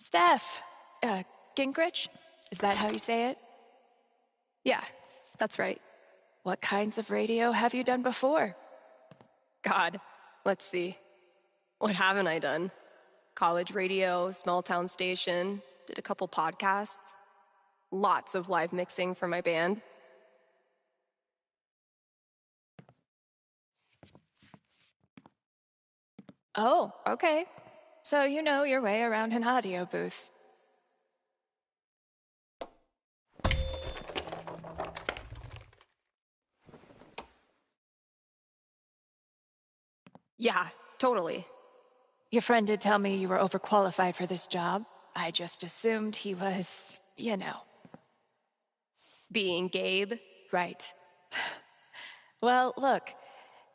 Steph, Gingrich? Is that how you say it? Yeah, that's right. What kinds of radio have you done before? God, let's see. What haven't I done? College radio, small town station, did a couple podcasts. Lots of live mixing for my band. Oh, okay. So you know your way around an audio booth. Yeah, totally. Your friend did tell me you were overqualified for this job. I just assumed he was, you know. Being Gabe? Right. Well, look,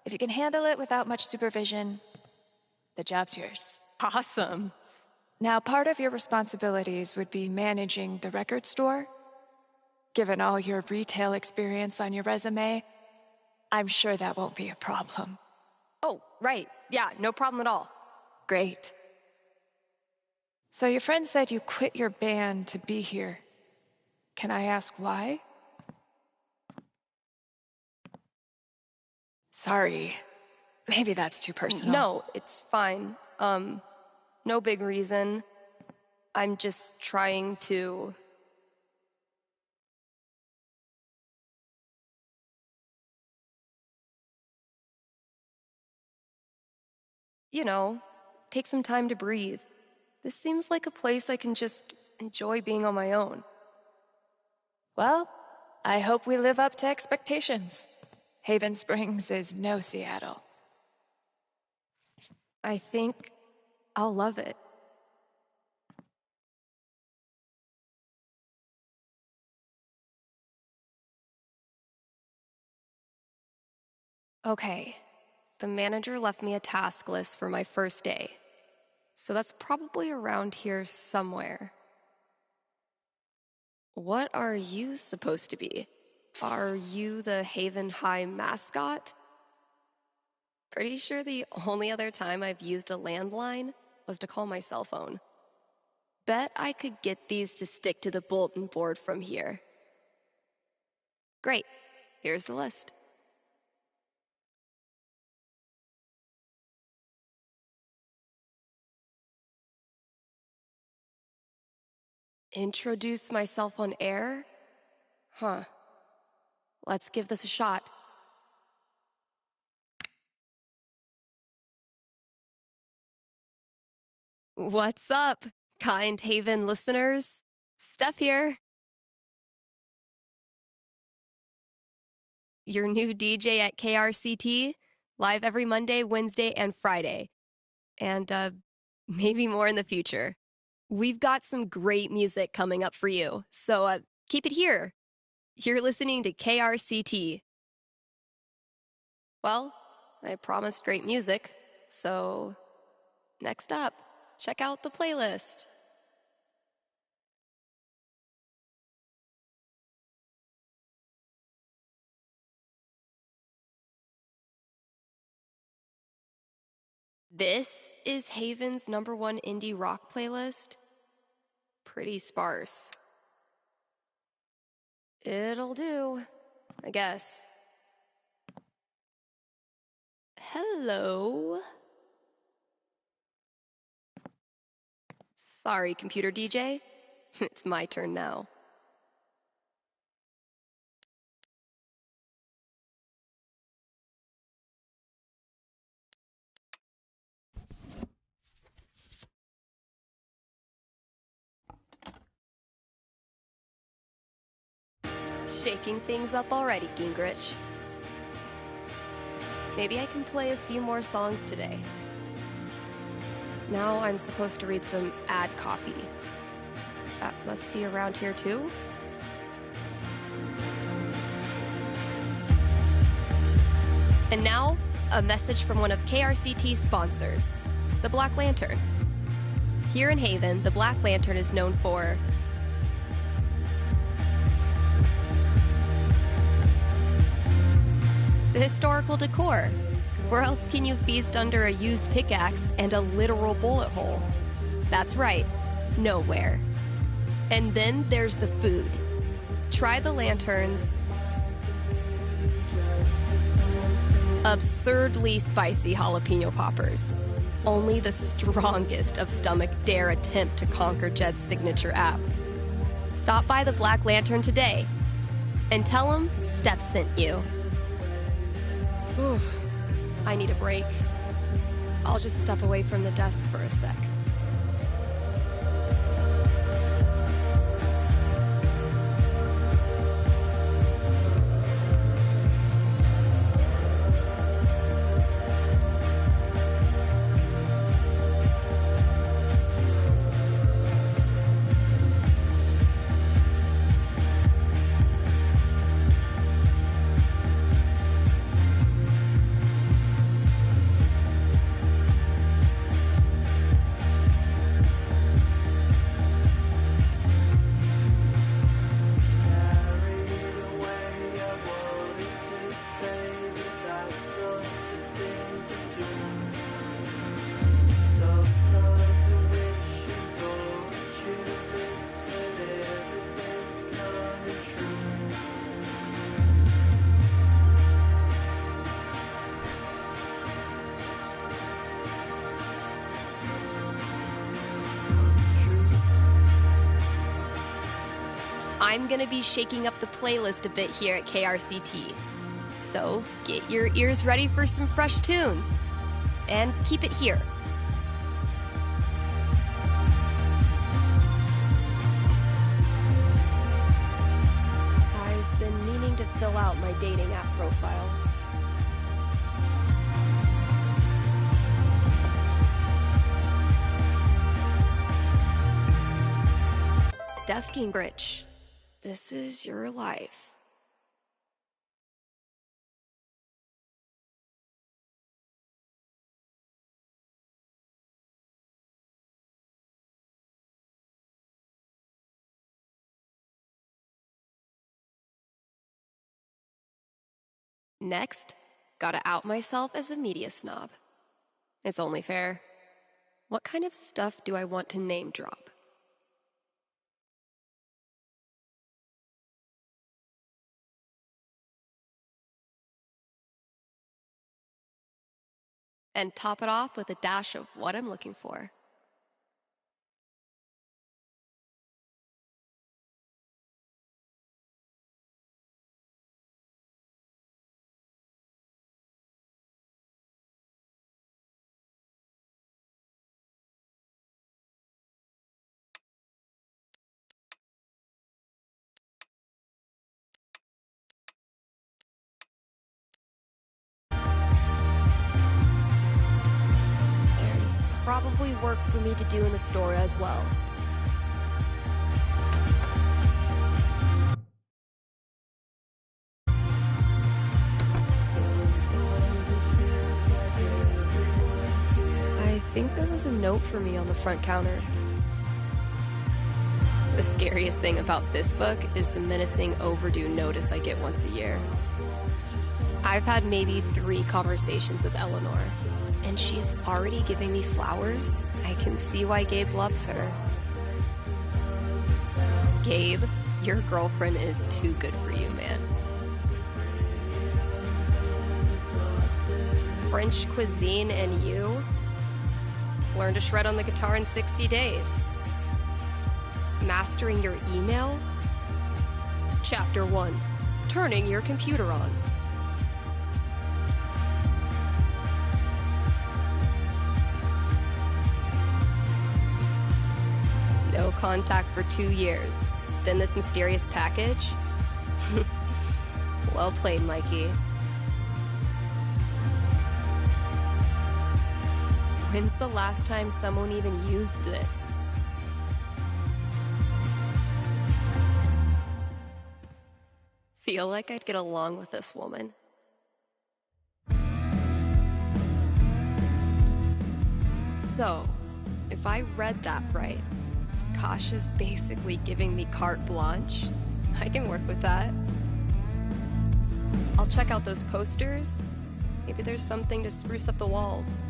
if you can handle it without much supervision, the job's yours. Awesome. Now, part of your responsibilities would be managing the record store. Given all your retail experience on your resume, I'm sure that won't be a problem. Oh, right. Yeah, no problem at all. Great. So your friend said you quit your band to be here. Can I ask why? Sorry. Maybe that's too personal. No, it's fine. No big reason. I'm just trying to... You know, take some time to breathe. This seems like a place I can just enjoy being on my own. Well, I hope we live up to expectations. Haven Springs is no Seattle. I think I'll love it. Okay, the manager left me a task list for my first day. So that's probably around here somewhere. What are you supposed to be? Are you the Haven High mascot? Pretty sure the only other time I've used a landline was to call my cell phone. Bet I could get these to stick to the bulletin board from here. Great, here's the list. Introduce myself on air? Huh. Let's give this a shot. What's up, kind Haven listeners? Steph here. Your new DJ at KRCT, live every Monday, Wednesday, and Friday. And maybe more in the future. We've got some great music coming up for you, so keep it here. You're listening to KRCT. Well, I promised great music, so next up, check out the playlist. This is Haven's #1 indie rock playlist. Pretty sparse. It'll do, I guess. Hello? Sorry, computer DJ. It's my turn now. Shaking things up already, Gingrich. Maybe I can play a few more songs today. Now I'm supposed to read some ad copy. That must be around here too? And now, a message from one of KRCT's sponsors, the Black Lantern. Here in Haven, the Black Lantern is known for the historical decor. Where else can you feast under a used pickaxe and a literal bullet hole? That's right. nowhere. And then there's the food. Try the lanterns. Absurdly spicy jalapeno poppers. Only the strongest of stomach dare attempt to conquer Jed's signature app. Stop by the Black Lantern today and tell him Steph sent you. Ooh, I need a break. I'll just step away from the desk for a sec. I'm gonna be shaking up the playlist a bit here at KRCT. So get your ears ready for some fresh tunes. And keep it here. I've been meaning to fill out my dating app profile. Steph Gingrich. This is your life. Next, gotta out myself as a media snob. It's only fair. What kind of stuff do I want to name drop? And top it off with a dash of what I'm looking for. There's probably work for me to do in the store as well. I think there was a note for me on the front counter. The scariest thing about this book is the menacing overdue notice I get once a year. I've had maybe 3 conversations with Eleanor, and she's already giving me flowers. I can see why Gabe loves her. Gabe, your girlfriend is too good for you, man. French cuisine and you? Learn to shred on the guitar in 60 days. Mastering your email? Chapter 1, turning your computer on. No contact for 2 years. Then this mysterious package? Well played, Mikey. When's the last time someone even used this? Feel like I'd get along with this woman. So, if I read that right, Kasha's basically giving me carte blanche. I can work with that. I'll check out those posters. Maybe there's something to spruce up the walls.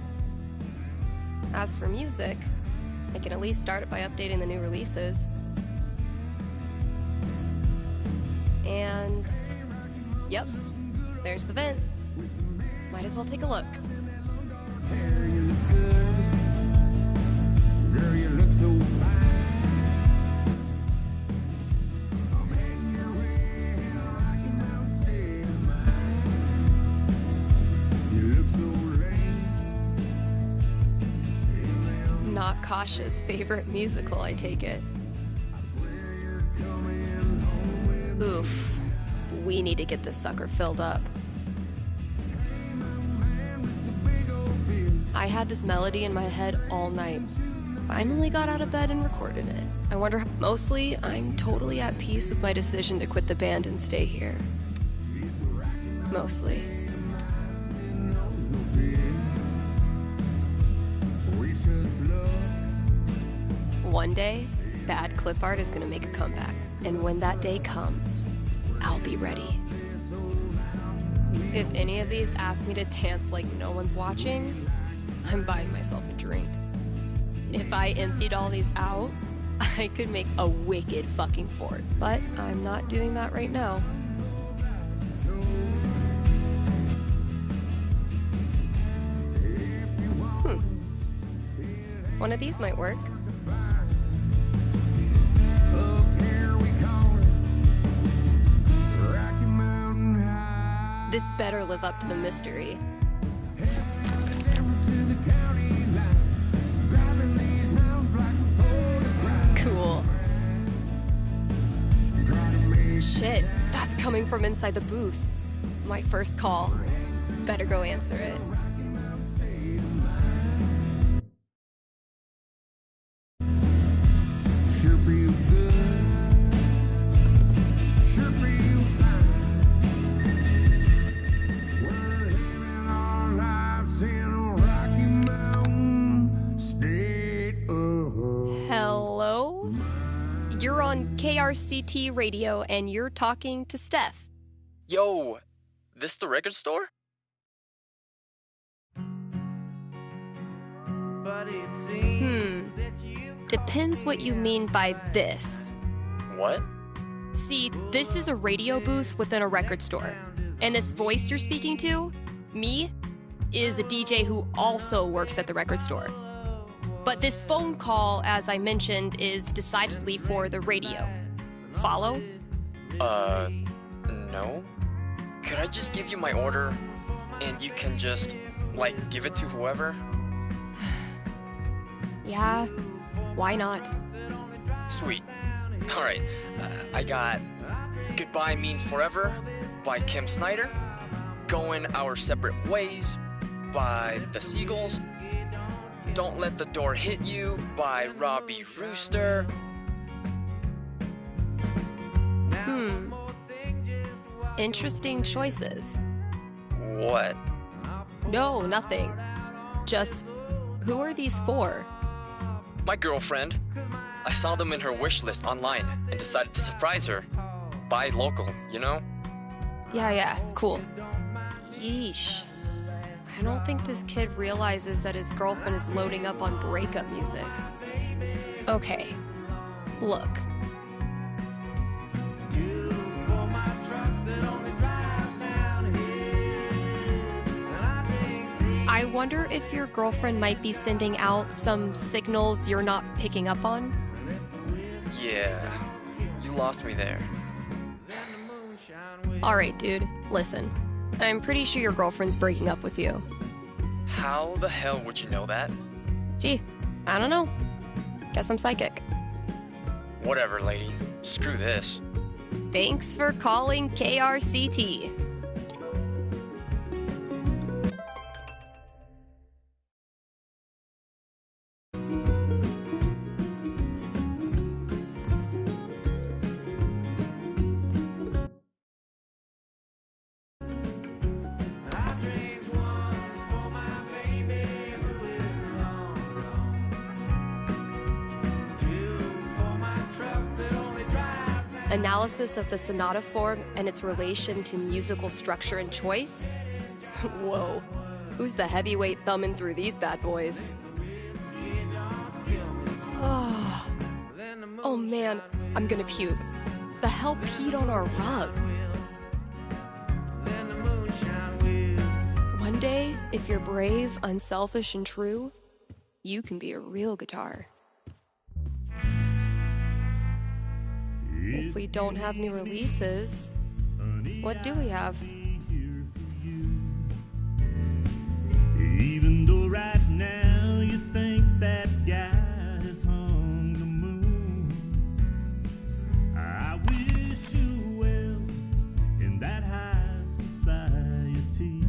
As for music, I can at least start it by updating the new releases. And... yep, there's the vent. Might as well take a look. Not Kasha's favorite musical, I take it. Oof. We need to get this sucker filled up. I had this melody in my head all night. Finally got out of bed and recorded it. I wonder how... Mostly, I'm totally at peace with my decision to quit the band and stay here. Mostly. One day, bad clip art is gonna make a comeback. And when that day comes, I'll be ready. If any of these ask me to dance like no one's watching, I'm buying myself a drink. If I emptied all these out, I could make a wicked fucking fort. But I'm not doing that right now. One of these might work. This better live up to the mystery. Cool. Shit, that's coming from inside the booth. My first call. Better go answer it. Hello? You're on KRCT radio and you're talking to Steph. Yo, this the record store? Depends what you mean by this. What? See, this is a radio booth within a record store. And this voice you're speaking to, me, is a DJ who also works at the record store. But this phone call, as I mentioned, is decidedly for the radio. Follow? No. Could I just give you my order, and you can just, like, give it to whoever? Yeah, why not? Sweet. Alright, I got Goodbye Means Forever by Kim Snyder, Going Our Separate Ways by The Seagulls, Don't Let the Door Hit You by Robbie Rooster. Interesting choices. What? No, nothing. Just, who are these for? My girlfriend. I saw them in her wish list online and decided to surprise her. Buy local, you know? Yeah, cool. Yeesh. I don't think this kid realizes that his girlfriend is loading up on breakup music. Okay, look. I wonder if your girlfriend might be sending out some signals you're not picking up on? Yeah, you lost me there. Alright, dude, listen. I'm pretty sure your girlfriend's breaking up with you. How the hell would you know that? Gee, I don't know. Guess I'm psychic. Whatever, lady. Screw this. Thanks for calling KRCT. Analysis of the sonata form and its relation to musical structure and choice? Whoa, who's the heavyweight thumbing through these bad boys? Oh man, I'm gonna puke. The hell peed on our rug? One day, if you're brave, unselfish, and true, you can be a real guitar. If we don't have new releases, what do we have? Even though right now you think that guy has hung the moon, I wish you well in that high society.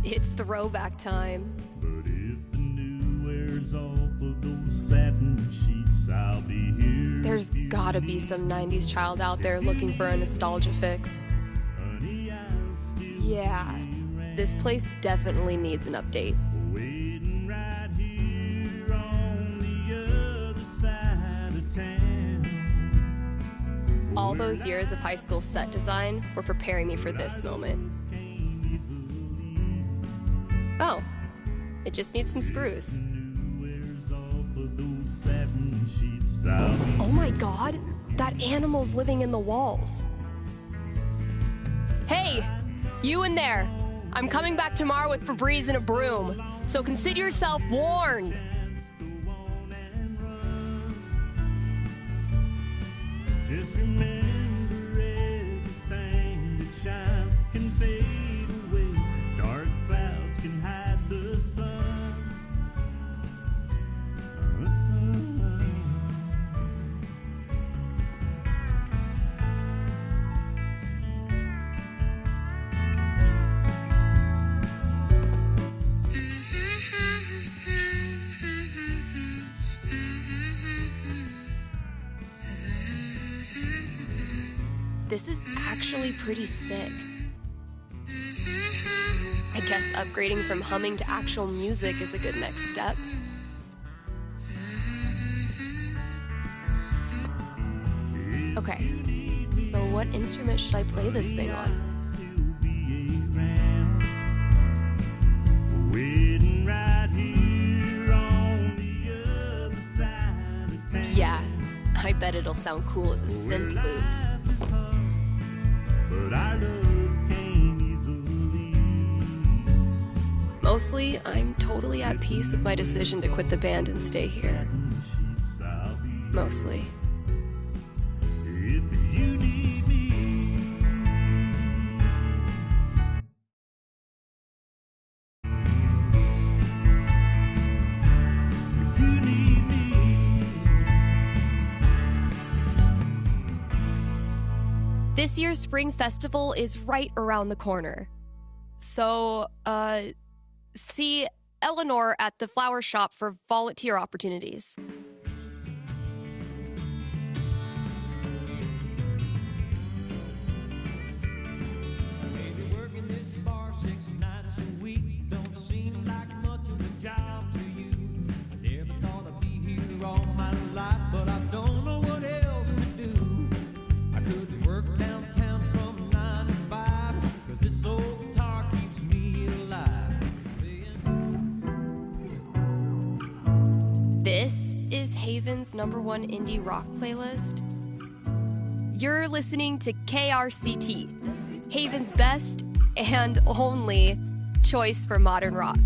It's throwback time. But if the new wears off of those satin sheets, I'll be here. There's gotta be some 90s child out there looking for a nostalgia fix. Honey, I'll still Yeah, this place definitely needs an update. waiting right here on the other side of town. All those years of high school set design were preparing me for this moment. Oh, it just needs some screws. Oh my god, that animal's living in the walls. Hey, you in there. I'm coming back tomorrow with Febreze and a broom, so consider yourself warned. Just remember everything that shines can fade away. Dark clouds can hide the sun. This is actually pretty sick. I guess upgrading from humming to actual music is a good next step. Okay, so what instrument should I play this thing on? Waiting right here on the other side of town. Yeah, I bet it'll sound cool as a synth loop. But our love came easily. Mostly, I'm totally at peace with my decision to quit the band and stay here. Mostly. If you need me, if you need me. This year's Spring Festival is right around the corner. So, see Eleanor at the flower shop for volunteer opportunities. Maybe working this bar 6 nights a week don't seem like much of a job to you. I never thought I'd be here all my life, but I don't know what else to do. I could work downtown from 9 to 5, 'cause this old guitar keeps me alive. This is Haven's #1 indie rock playlist. You're listening to KRCT, Haven's best and only choice for modern rock.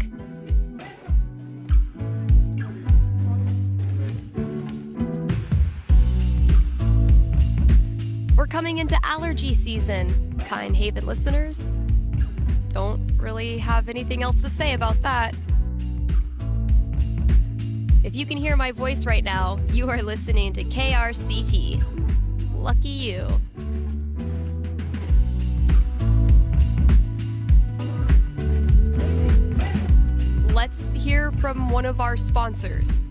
We're coming into allergy season, kind Haven listeners. Don't really have anything else to say about that. If you can hear my voice right now, you are listening to KRCT. Lucky you. Let's hear from one of our sponsors.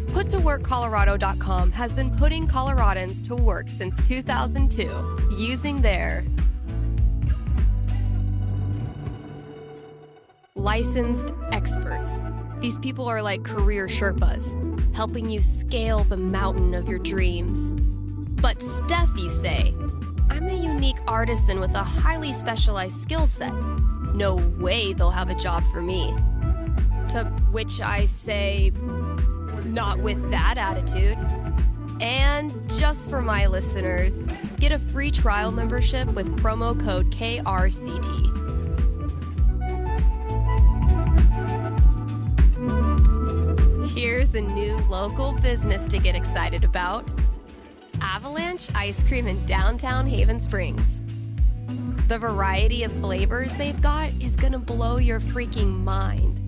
PutToWorkColorado.com has been putting Coloradans to work since 2002 using their licensed experts. These people are like career Sherpas, helping you scale the mountain of your dreams. But Steph, you say, I'm a unique artisan with a highly specialized skill set. No way they'll have a job for me. To which I say, Not with that attitude. And just for my listeners, get a free trial membership with promo code KRCT. Here's a new local business to get excited about. Avalanche Ice Cream in downtown Haven Springs. The variety of flavors they've got is gonna blow your freaking mind.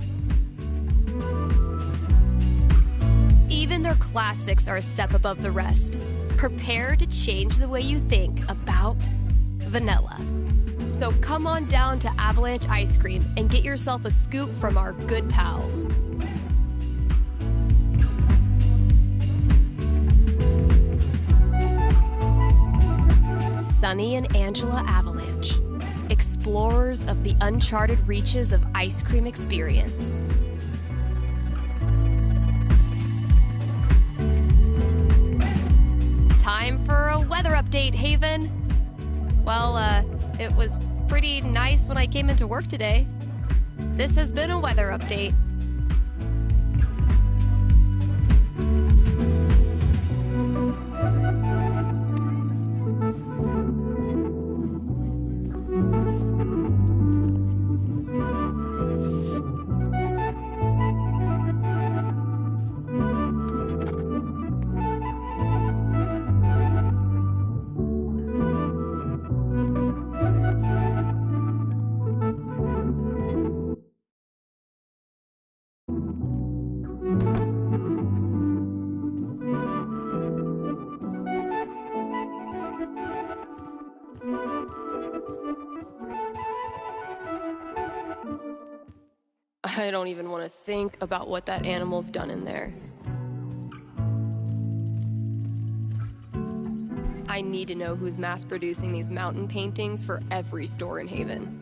Even their classics are a step above the rest. Prepare to change the way you think about vanilla. So come on down to Avalanche Ice Cream and get yourself a scoop from our good pals. Sunny and Angela Avalanche, explorers of the uncharted reaches of ice cream experience. Time for a weather update, Haven. Well, it was pretty nice when I came into work today. This has been a weather update. I don't even want to think about what that animal's done in there. I need to know who's mass producing these mountain paintings for every store in Haven.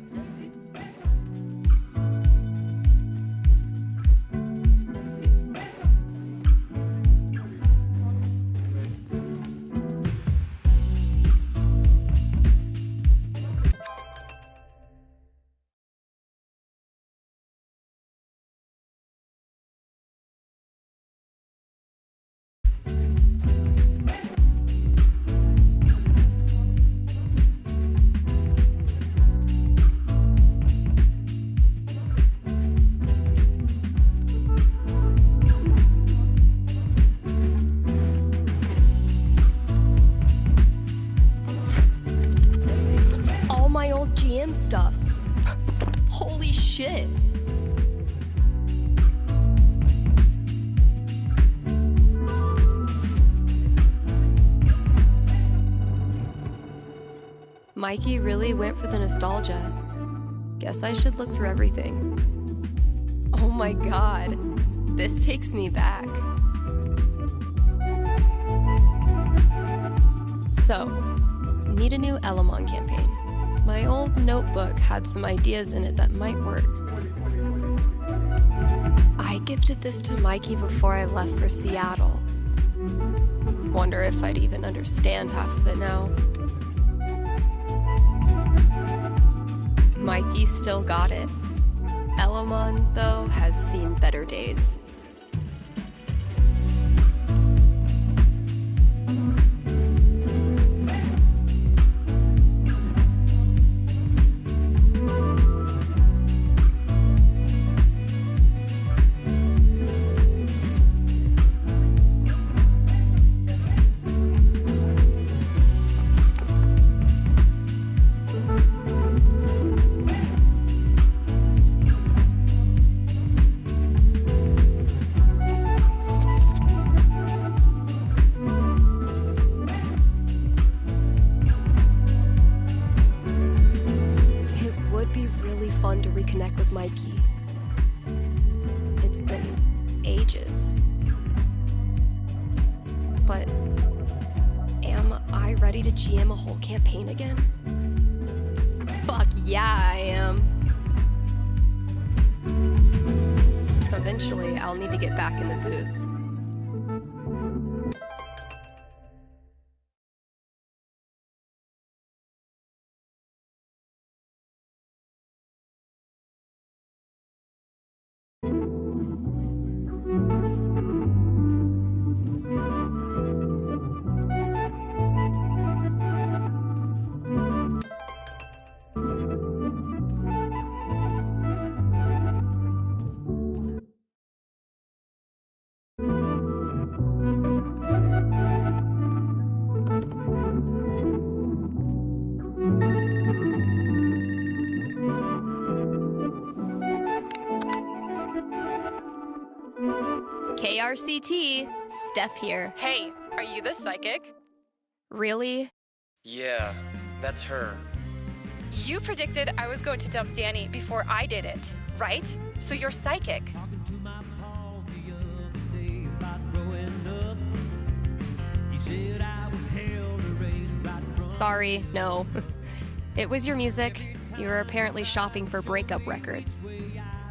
GM stuff. Holy shit. Mikey really went for the nostalgia. Guess I should look through everything. Oh my god, this takes me back. So, need a new Elamon campaign. My old notebook had some ideas in it that might work. I gifted this to Mikey before I left for Seattle. Wonder if I'd even understand half of it now. Mikey still got it. Elamon, though, has seen better days. Fun to reconnect with Mikey. It's been ages. But am I ready to GM a whole campaign again? Fuck yeah, I am. Eventually, I'll need to get back in the booth. KRCT, Steph here. Hey, are you the psychic? Really? Yeah, that's her. You predicted I was going to dump Danny before I did it, right? So you're psychic. Talking to my Paul the other day about growing up. He said I was hell to raise right from. Sorry, no. It was your music. You were apparently shopping for breakup records.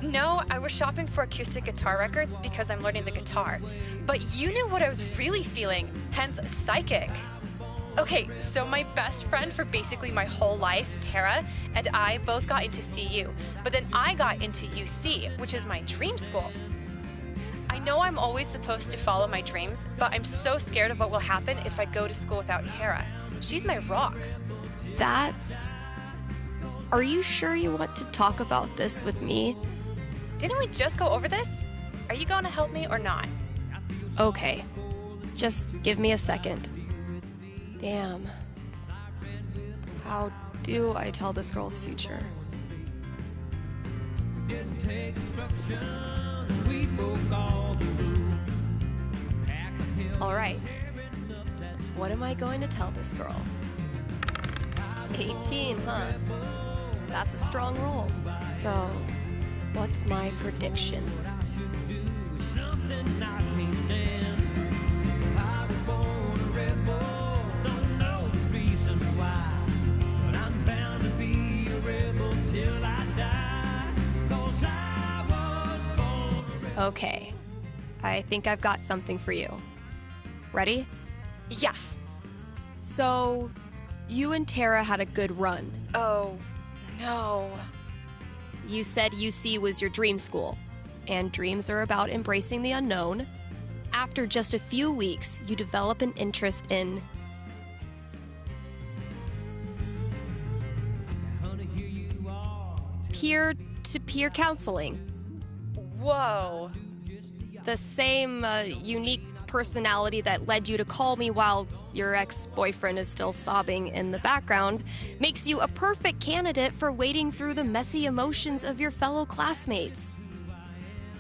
No, I was shopping for acoustic guitar records because I'm learning the guitar. But you knew what I was really feeling, hence psychic. Okay, so my best friend for basically my whole life, Tara, and I both got into CU, but then I got into UC, which is my dream school. I know I'm always supposed to follow my dreams, but I'm so scared of what will happen if I go to school without Tara. She's my rock. Are you sure you want to talk about this with me? Didn't we just go over this? Are you going to help me or not? Okay. Just give me a second. Damn. How do I tell this girl's future? Didn't take instruction, we broke all the rules. Pack a hill, All right. tearing up that What am I going to tell this girl? 18, huh? That's a strong roll. So, what's my prediction? something knocked me down. I was born a rebel, don't know the reason why, but I'm bound to be a rebel till I die, 'cause I was born a rebel. Okay. I think I've got something for you. Ready? Yes. So, you and Tara had a good run. Oh, no. You said UC was your dream school, and dreams are about embracing the unknown. After just a few weeks, you develop an interest in Honey, here you are. peer-to-peer counseling. Whoa. The same unique personality that led you to call me while your ex-boyfriend is still sobbing in the background makes you a perfect candidate for wading through the messy emotions of your fellow classmates.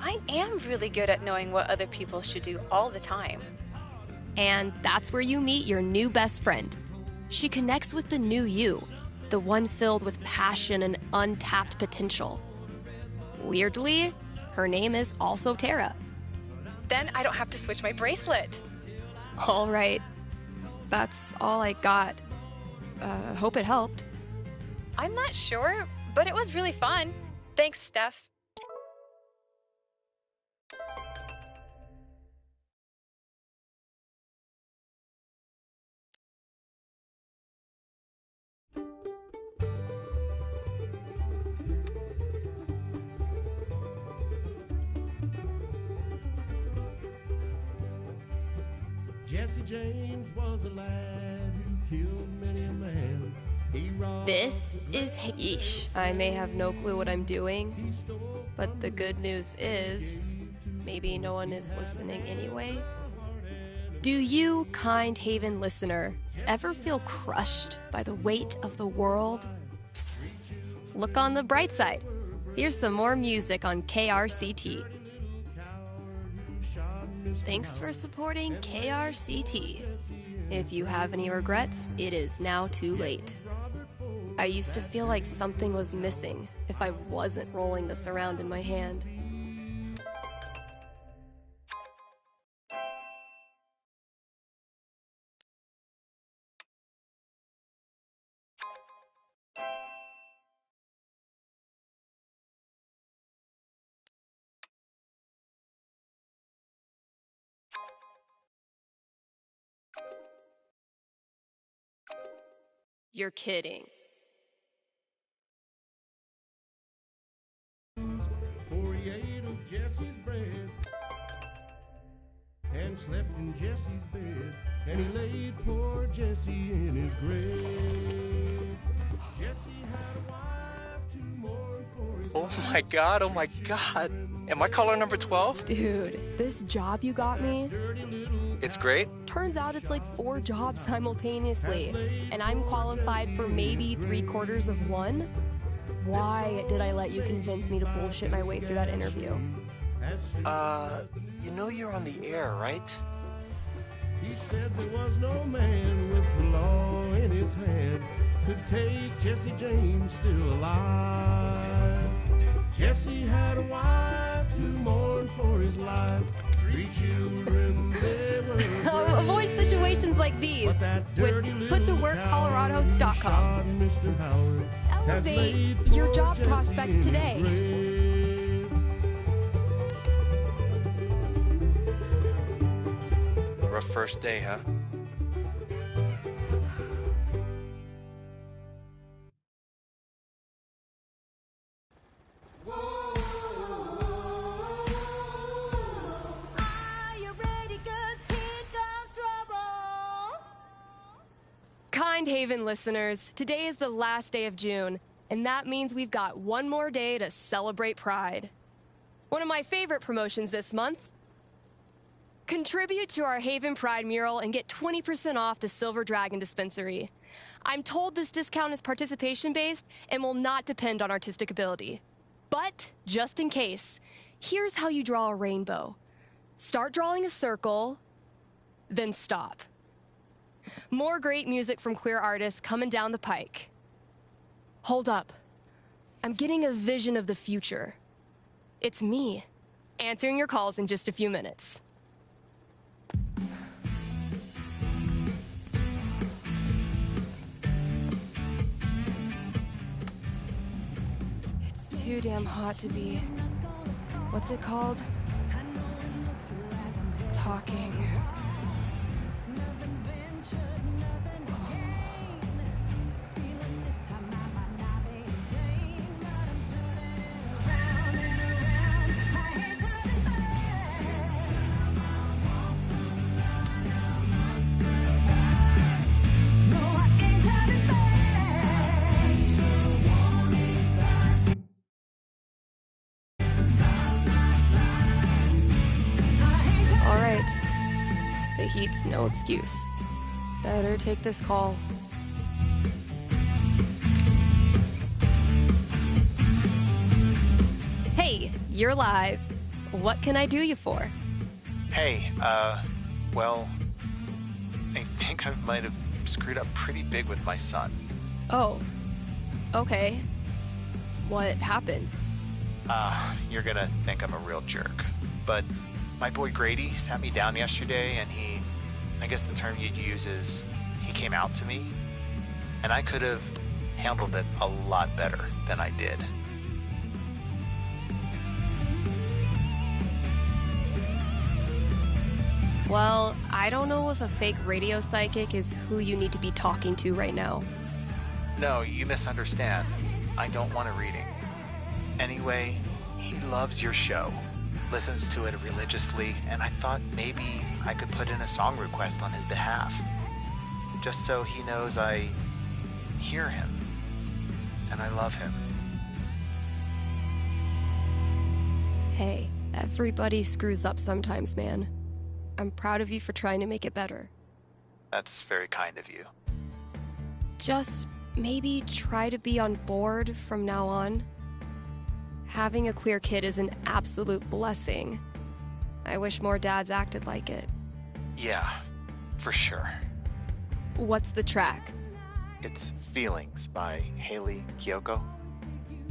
I am really good at knowing what other people should do all the time. And that's where you meet your new best friend. She connects with the new you, the one filled with passion and untapped potential. Weirdly, her name is also Tara. Then I don't have to switch my bracelet. All right. That's all I got. Hope it helped. I'm not sure, but it was really fun. Thanks, Steph. Jesse James was a lad who killed many a man. He robbed This is Yeesh. I may have no clue what I'm doing, but the good news is maybe no one is listening anyway. Do you, kind Haven listener, ever feel crushed by the weight of the world? Look on the bright side. Here's some more music on KRCT. Thanks for supporting KRCT. If you have any regrets, it is now too late. I used to feel like something was missing if I wasn't rolling this around in my hand. You're kidding. 48 of Jesse's bread, and slept in Jesse's bed, and he laid poor Jesse in his grave. Jesse had a wife to mourn for his Oh my god, oh my god. Am I caller number 12? Dude, this job you got me, dirty little It's great. turns out it's like 4 jobs simultaneously, and I'm qualified for maybe 3/4 of one? Why did I let you convince me to bullshit my way through that interview? You know you're on the air, right? He said there was no man with the law in his hand could take Jesse James still alive. Jesse had a wife to mourn for his life. 3 children, they were Avoid situations like these with put2workcolorado.com. Elevate your job prospects today. Rough first day, huh? Kind Haven listeners, today is the last day of June, and that means we've got one more day to celebrate Pride. One of my favorite promotions this month. Contribute to our Haven Pride mural and get 20% off the Silver Dragon dispensary. I'm told this discount is participation-based and will not depend on artistic ability. But, just in case, here's how you draw a rainbow. Start drawing a circle, then stop. More great music from queer artists coming down the pike. Hold up. I'm getting a vision of the future. It's me, answering your calls in just a few minutes. It's too damn hot to be... what's it called? Talking. The heat's no excuse. Better take this call. Hey, you're live. What can I do you for? Hey, well, I think I might have screwed up pretty big with my son. Oh, okay. What happened? You're gonna think I'm a real jerk, but my boy Grady sat me down yesterday and I guess the term you'd use is, he came out to me, and I could have handled it a lot better than I did. Well, I don't know if a fake radio psychic is who you need to be talking to right now. No, you misunderstand. I don't want a reading. Anyway, he loves your show, listens to it religiously, and I thought maybe I could put in a song request on his behalf, just so he knows I hear him and I love him. Hey, everybody screws up sometimes, man. I'm proud of you for trying to make it better. That's very kind of you. Just maybe try to be on board from now on. Having a queer kid is an absolute blessing. I wish more dads acted like it. Yeah, for sure. What's the track? It's Feelings by Haley Kiyoko.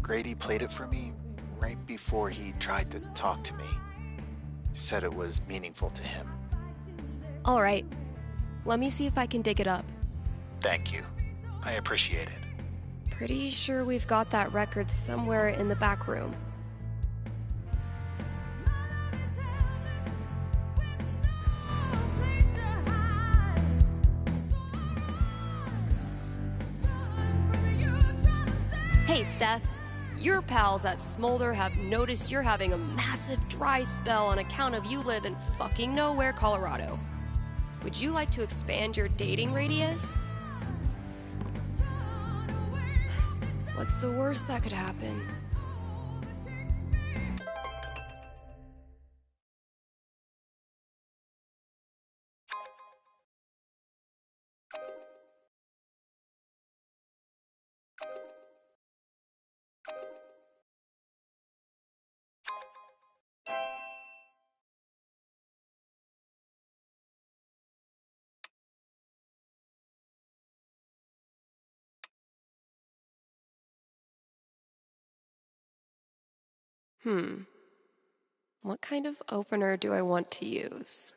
Grady played it for me right before he tried to talk to me. Said it was meaningful to him. All right. Let me see if I can dig it up. Thank you. I appreciate it. Pretty sure we've got that record somewhere in the back room. Hey, Steph. Your pals at Smolder have noticed you're having a massive dry spell on account of you live in fucking nowhere, Colorado. Would you like to expand your dating radius? What's the worst that could happen? What kind of opener do I want to use?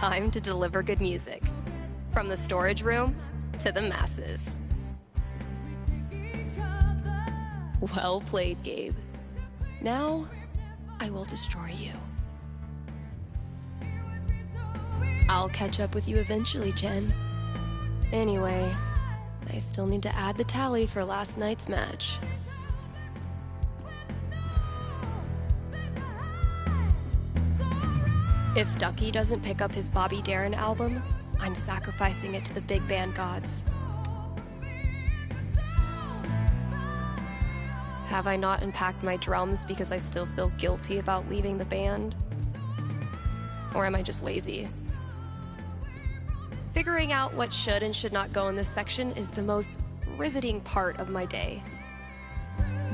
Time to deliver good music. From the storage room to the masses. Well played, Gabe. Now, I will destroy you. I'll catch up with you eventually, Jen. Anyway, I still need to add the tally for last night's match. If Ducky doesn't pick up his Bobby Darin album, I'm sacrificing it to the big band gods. Have I not unpacked my drums because I still feel guilty about leaving the band? Or am I just lazy? Figuring out what should and should not go in this section is the most riveting part of my day.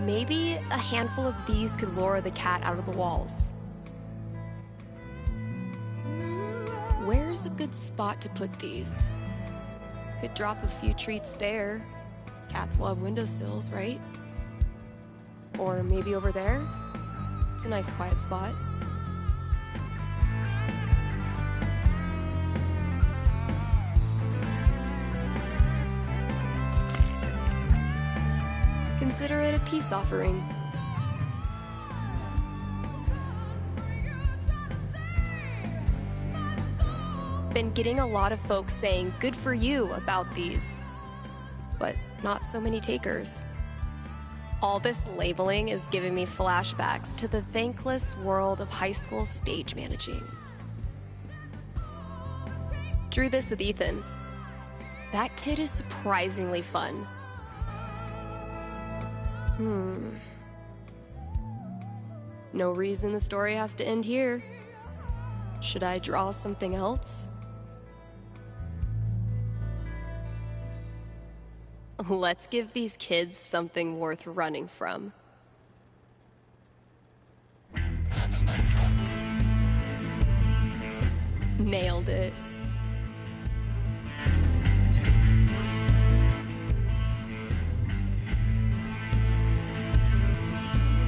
Maybe a handful of these could lure the cat out of the walls. Where's a good spot to put these? Could drop a few treats there. Cats love windowsills, right? Or maybe over there? It's a nice quiet spot. Consider it a peace offering. Been getting a lot of folks saying good for you about these, but not so many takers. All this labeling is giving me flashbacks to the thankless world of high school stage managing. Drew this with Ethan. That kid is surprisingly fun. No reason the story has to end here. Should I draw something else? Let's give these kids something worth running from. Nailed it.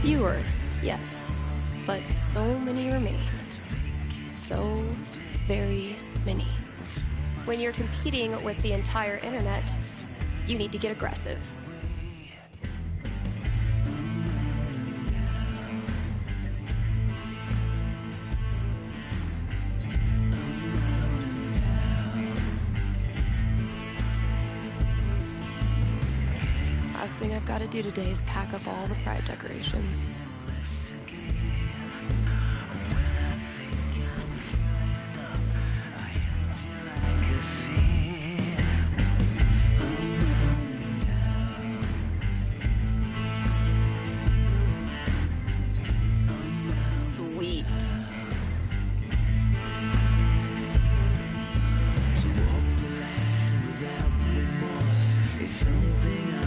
Fewer, yes, but so many remain. So very many. When you're competing with the entire internet, you need to get aggressive. Last thing I've got to do today is pack up all the pride decorations. Sweet.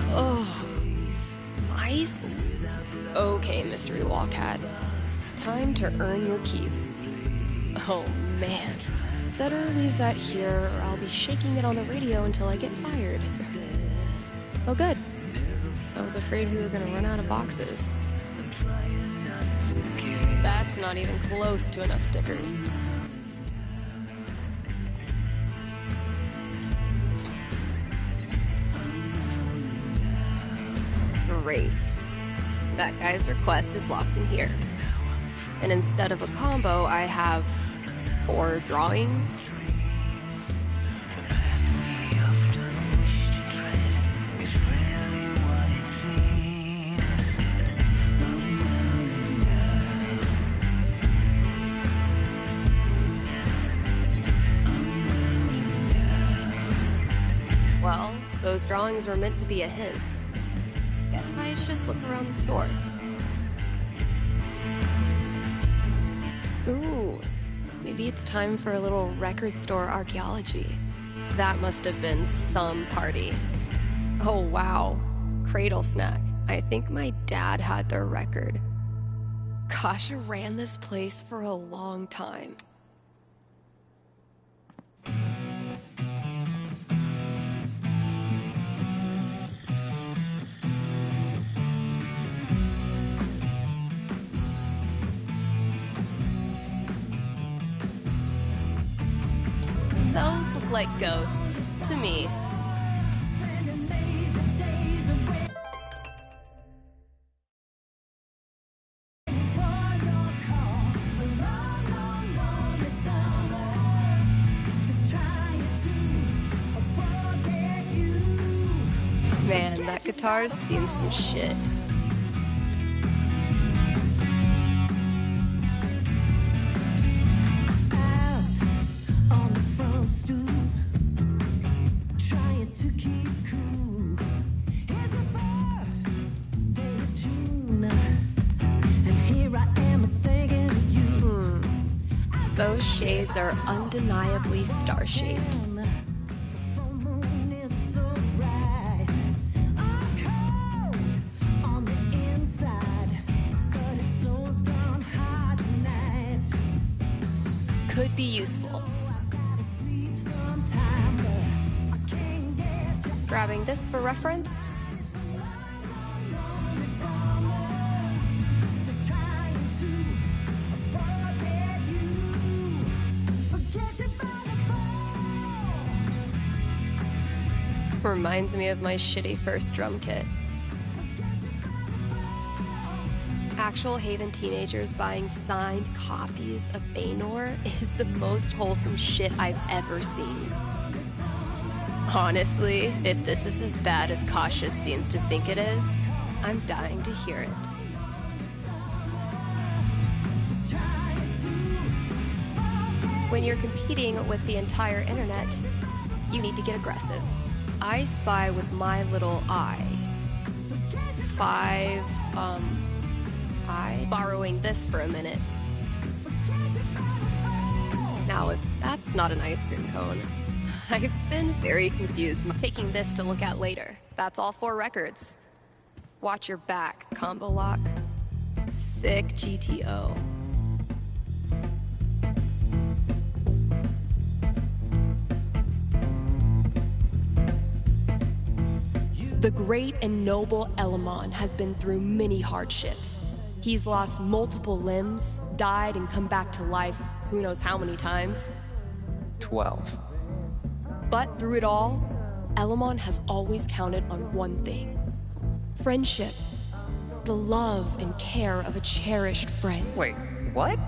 Oh, nice. Okay, mystery wall cat. Time to earn your keep. Oh man, better leave that here or I'll be shaking it on the radio until I get fired. Oh good. I was afraid we were gonna run out of boxes. That's not even close to enough stickers. Great. That guy's request is locked in here. And instead of a combo, I have 4 drawings. Well, those drawings were meant to be a hint. Guess I should look around the store. Ooh, maybe it's time for a little record store archaeology. That must have been some party. Oh wow, Cradle Snack. I think my dad had their record. Kasha ran this place for a long time. Those look like ghosts to me. Man, that guitar's seen some shit. Those shades are undeniably star-shaped. could be useful. Grabbing this for reference. Reminds me of my shitty first drum kit. Actual Haven teenagers buying signed copies of Anor is the most wholesome shit I've ever seen. Honestly, if this is as bad as Cautious seems to think it is, I'm dying to hear it. When you're competing with the entire internet, you need to get aggressive. I spy with my little eye. 5, borrowing this for a minute. Now, if that's not an ice cream cone, I've been very confused. Taking this to look at later. That's all 4 records. Watch your back, combo lock. Sick GTO. The great and noble Elamon has been through many hardships. He's lost multiple limbs, died and come back to life who knows how many times. 12. But through it all, Elamon has always counted on one thing. Friendship. The love and care of a cherished friend. Wait, what?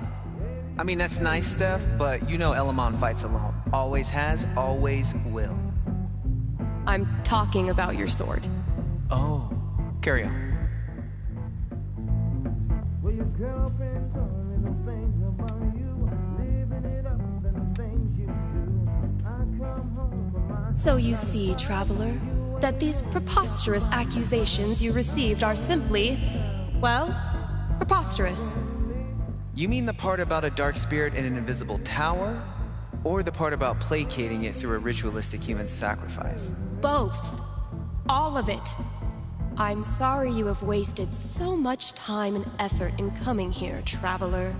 I mean, that's nice stuff, but you know Elamon fights alone. Always has, always will. I'm talking about your sword. Oh, carry on. So you see, traveler, that these preposterous accusations you received are simply, well, preposterous. You mean the part about a dark spirit in an invisible tower? Or the part about placating it through a ritualistic human sacrifice? Both. All of it. I'm sorry you have wasted so much time and effort in coming here, traveler.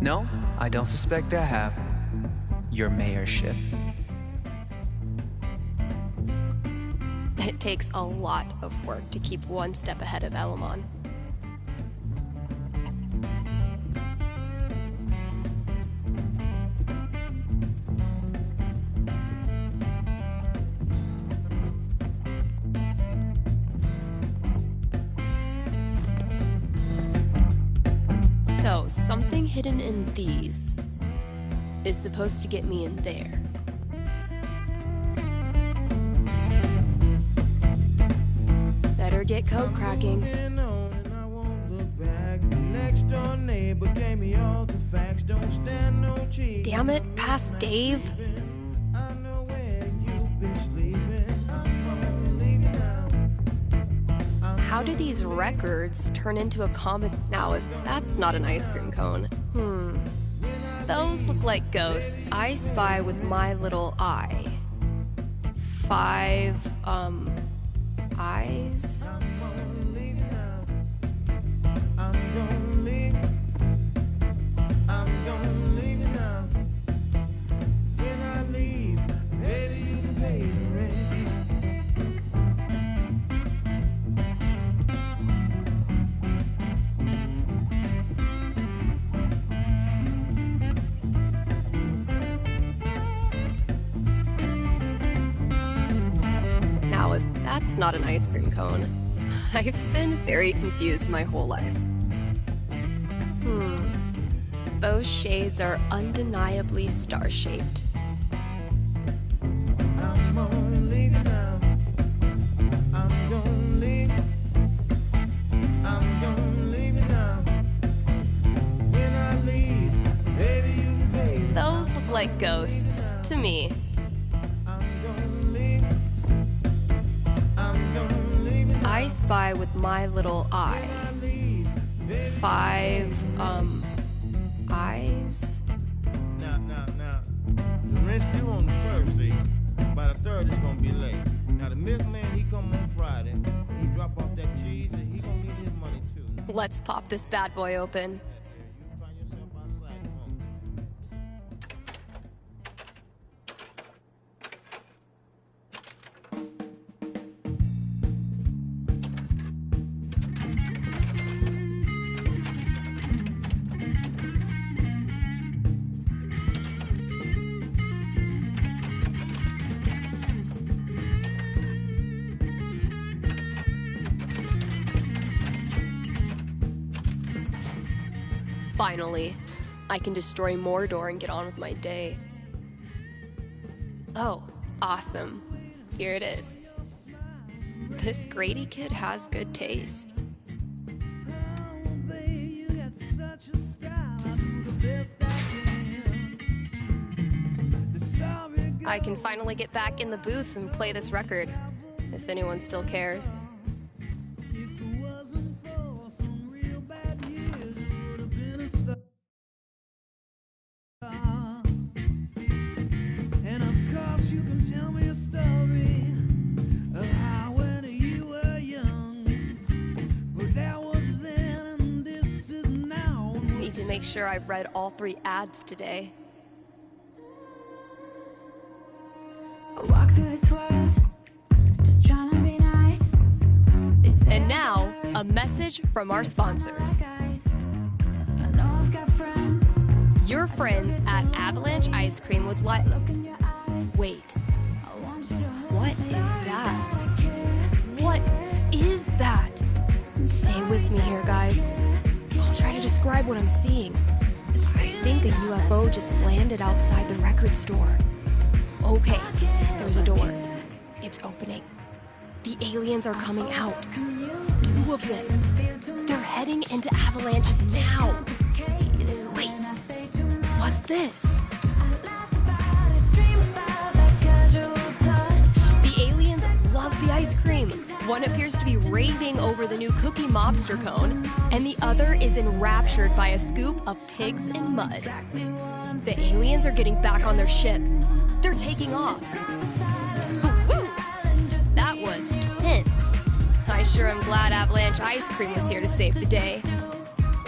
No, I don't suspect I have. Your mayorship. It takes a lot of work to keep one step ahead of Elamon. So, something hidden in these is supposed to get me in there. Better get code cracking. Damn it, past Dave. How do these records turn into a comet? Now, if that's not an ice cream cone, those look like ghosts. I spy with my little eye. 5, eyes? Now, if that's not an ice cream cone, I've been very confused my whole life. Those shades are undeniably star-shaped. Those look like ghosts to me. I spy with my little eye. 5, eyes? Now. The rent's due on the first, see. By the third, it's gonna be late. Now, the milkman, he come on Friday. He drop off that cheese, and he gonna need his money, too. Let's pop this bad boy open. You find yourself outside, come on. Finally, I can destroy Mordor and get on with my day. Oh, awesome. Here it is. This Grady kid has good taste. I can finally get back in the booth and play this record, if anyone still cares. Need to make sure I've read all 3 ads today. And now, a message from our sponsors. Your friends at Avalanche Ice Cream would like... Wait. What is that? What is that? Stay with me here, guys. I'll try to describe what I'm seeing. I think a UFO just landed outside the record store. Okay, there's a door. It's opening. The aliens are coming out. 2 of them. They're heading into Avalanche now. Wait, what's this? The aliens love the ice cream. One appears to be raving over the new Cookie Mobster cone, and the other is enraptured by a scoop of pigs and mud. The aliens are getting back on their ship. They're taking off. Woo! That was tense. I sure am glad Avalanche Ice Cream was here to save the day.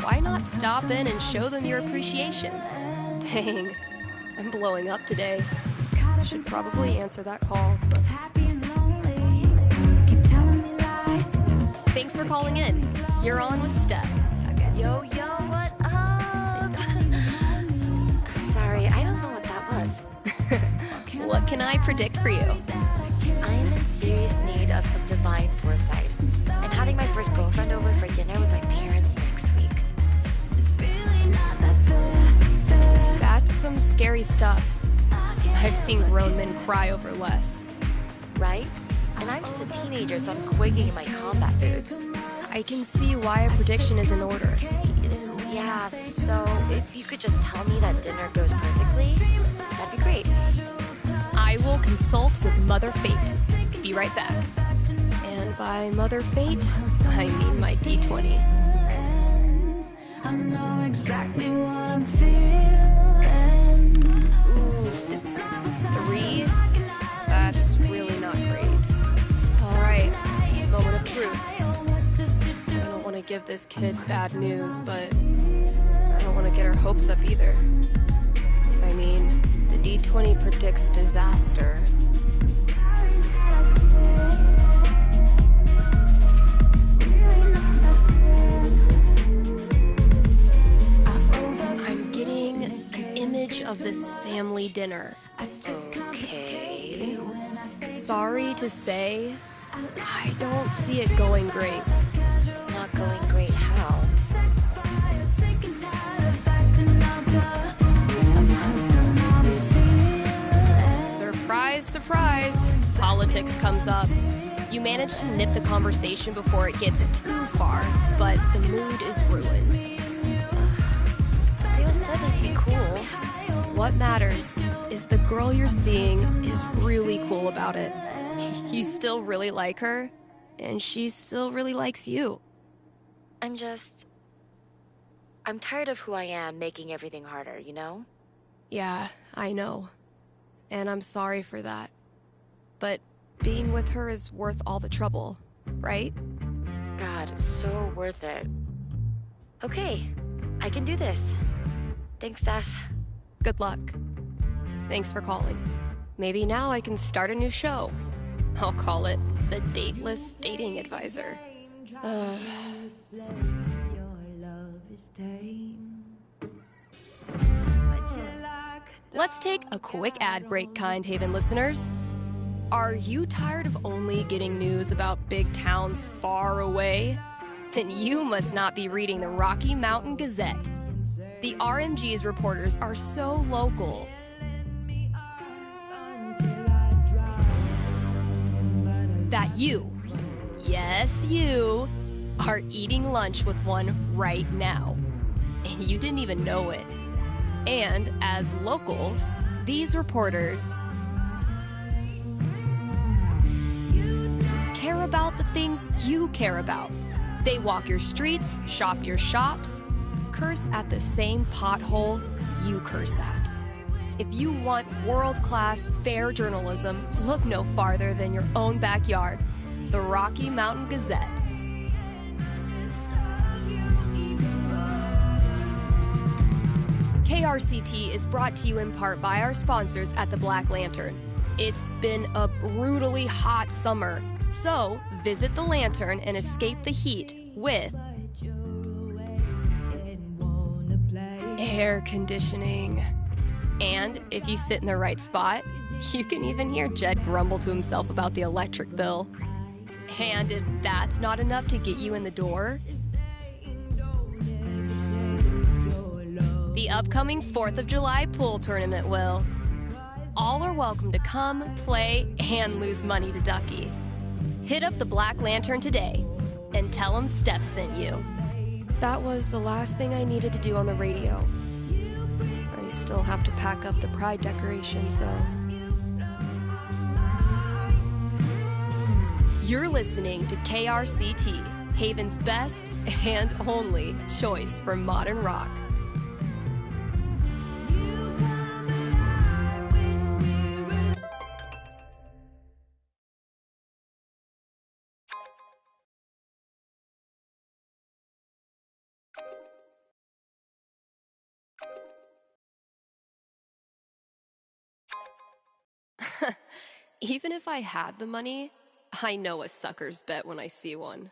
Why not stop in and show them your appreciation? Dang, I'm blowing up today. Should probably answer that call. Thanks for calling in. You're on with Steph. Yo, what up? Sorry, I don't know what that was. What can I predict for you? I am in serious need of some divine foresight. I'm having my first girlfriend over for dinner with my parents next week. That's some scary stuff. I've seen grown men cry over less. Right? And I'm just a teenager, so I'm quaking in my combat boots. I can see why a prediction is in order. Yeah, so if you could just tell me that dinner goes perfectly, that'd be great. I will consult with Mother Fate. Be right back. And by Mother Fate, I mean my D20. I know exactly what I'm feeling. Oof. 3? That's really not great. Alright, moment of truth. I don't want to give this kid bad news, but I don't want to get her hopes up either. I mean, the D20 predicts disaster. I'm getting an image of this family dinner. Okay. Sorry to say, I don't see it going great. Not going great, how? Surprise, surprise. Politics comes up. You manage to nip the conversation before it gets too far, but the mood is ruined. They all said it'd be cool. What matters is the girl you're seeing is really cool about it. You still really like her, and she still really likes you. I'm tired of who I am making everything harder, you know? Yeah, I know. And I'm sorry for that. But being with her is worth all the trouble, right? God, so worth it. Okay, I can do this. Thanks, Steph. Good luck. Thanks for calling. Maybe now I can start a new show. I'll call it The Dateless Dating Advisor. Let's take a quick ad break, Kind Haven listeners. Are you tired of only getting news about big towns far away? Then you must not be reading the Rocky Mountain Gazette. The RMG's reporters are so local. That you, yes you, are eating lunch with one right now. And you didn't even know it. And as locals, these reporters care about the things you care about. They walk your streets, shop your shops, curse at the same pothole you curse at. If you want world-class, fair journalism, look no farther than your own backyard, the Rocky Mountain Gazette. KRCT is brought to you in part by our sponsors at the Black Lantern. It's been a brutally hot summer, so visit the Lantern and escape the heat with air conditioning. And if you sit in the right spot, you can even hear Jed grumble to himself about the electric bill. And if that's not enough to get you in the door, the upcoming 4th of July pool tournament will. All are welcome to come, play, and lose money to Ducky. Hit up the Black Lantern today and tell them Steph sent you. That was the last thing I needed to do on the radio. I still have to pack up the pride decorations, though. You're listening to KRCT, Haven's best and only choice for modern rock. Even if I had the money, I know a sucker's bet when I see one.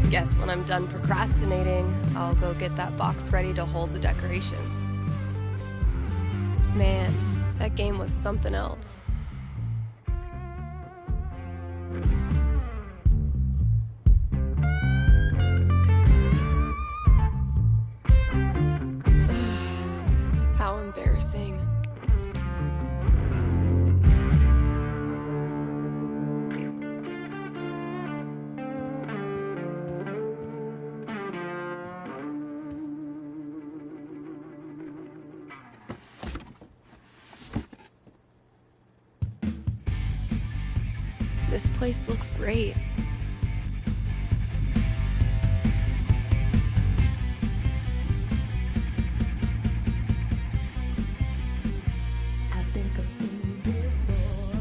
Guess when I'm done procrastinating, I'll go get that box ready to hold the decorations. Man, that game was something else. How embarrassing. This place looks great. I think I've seen you before,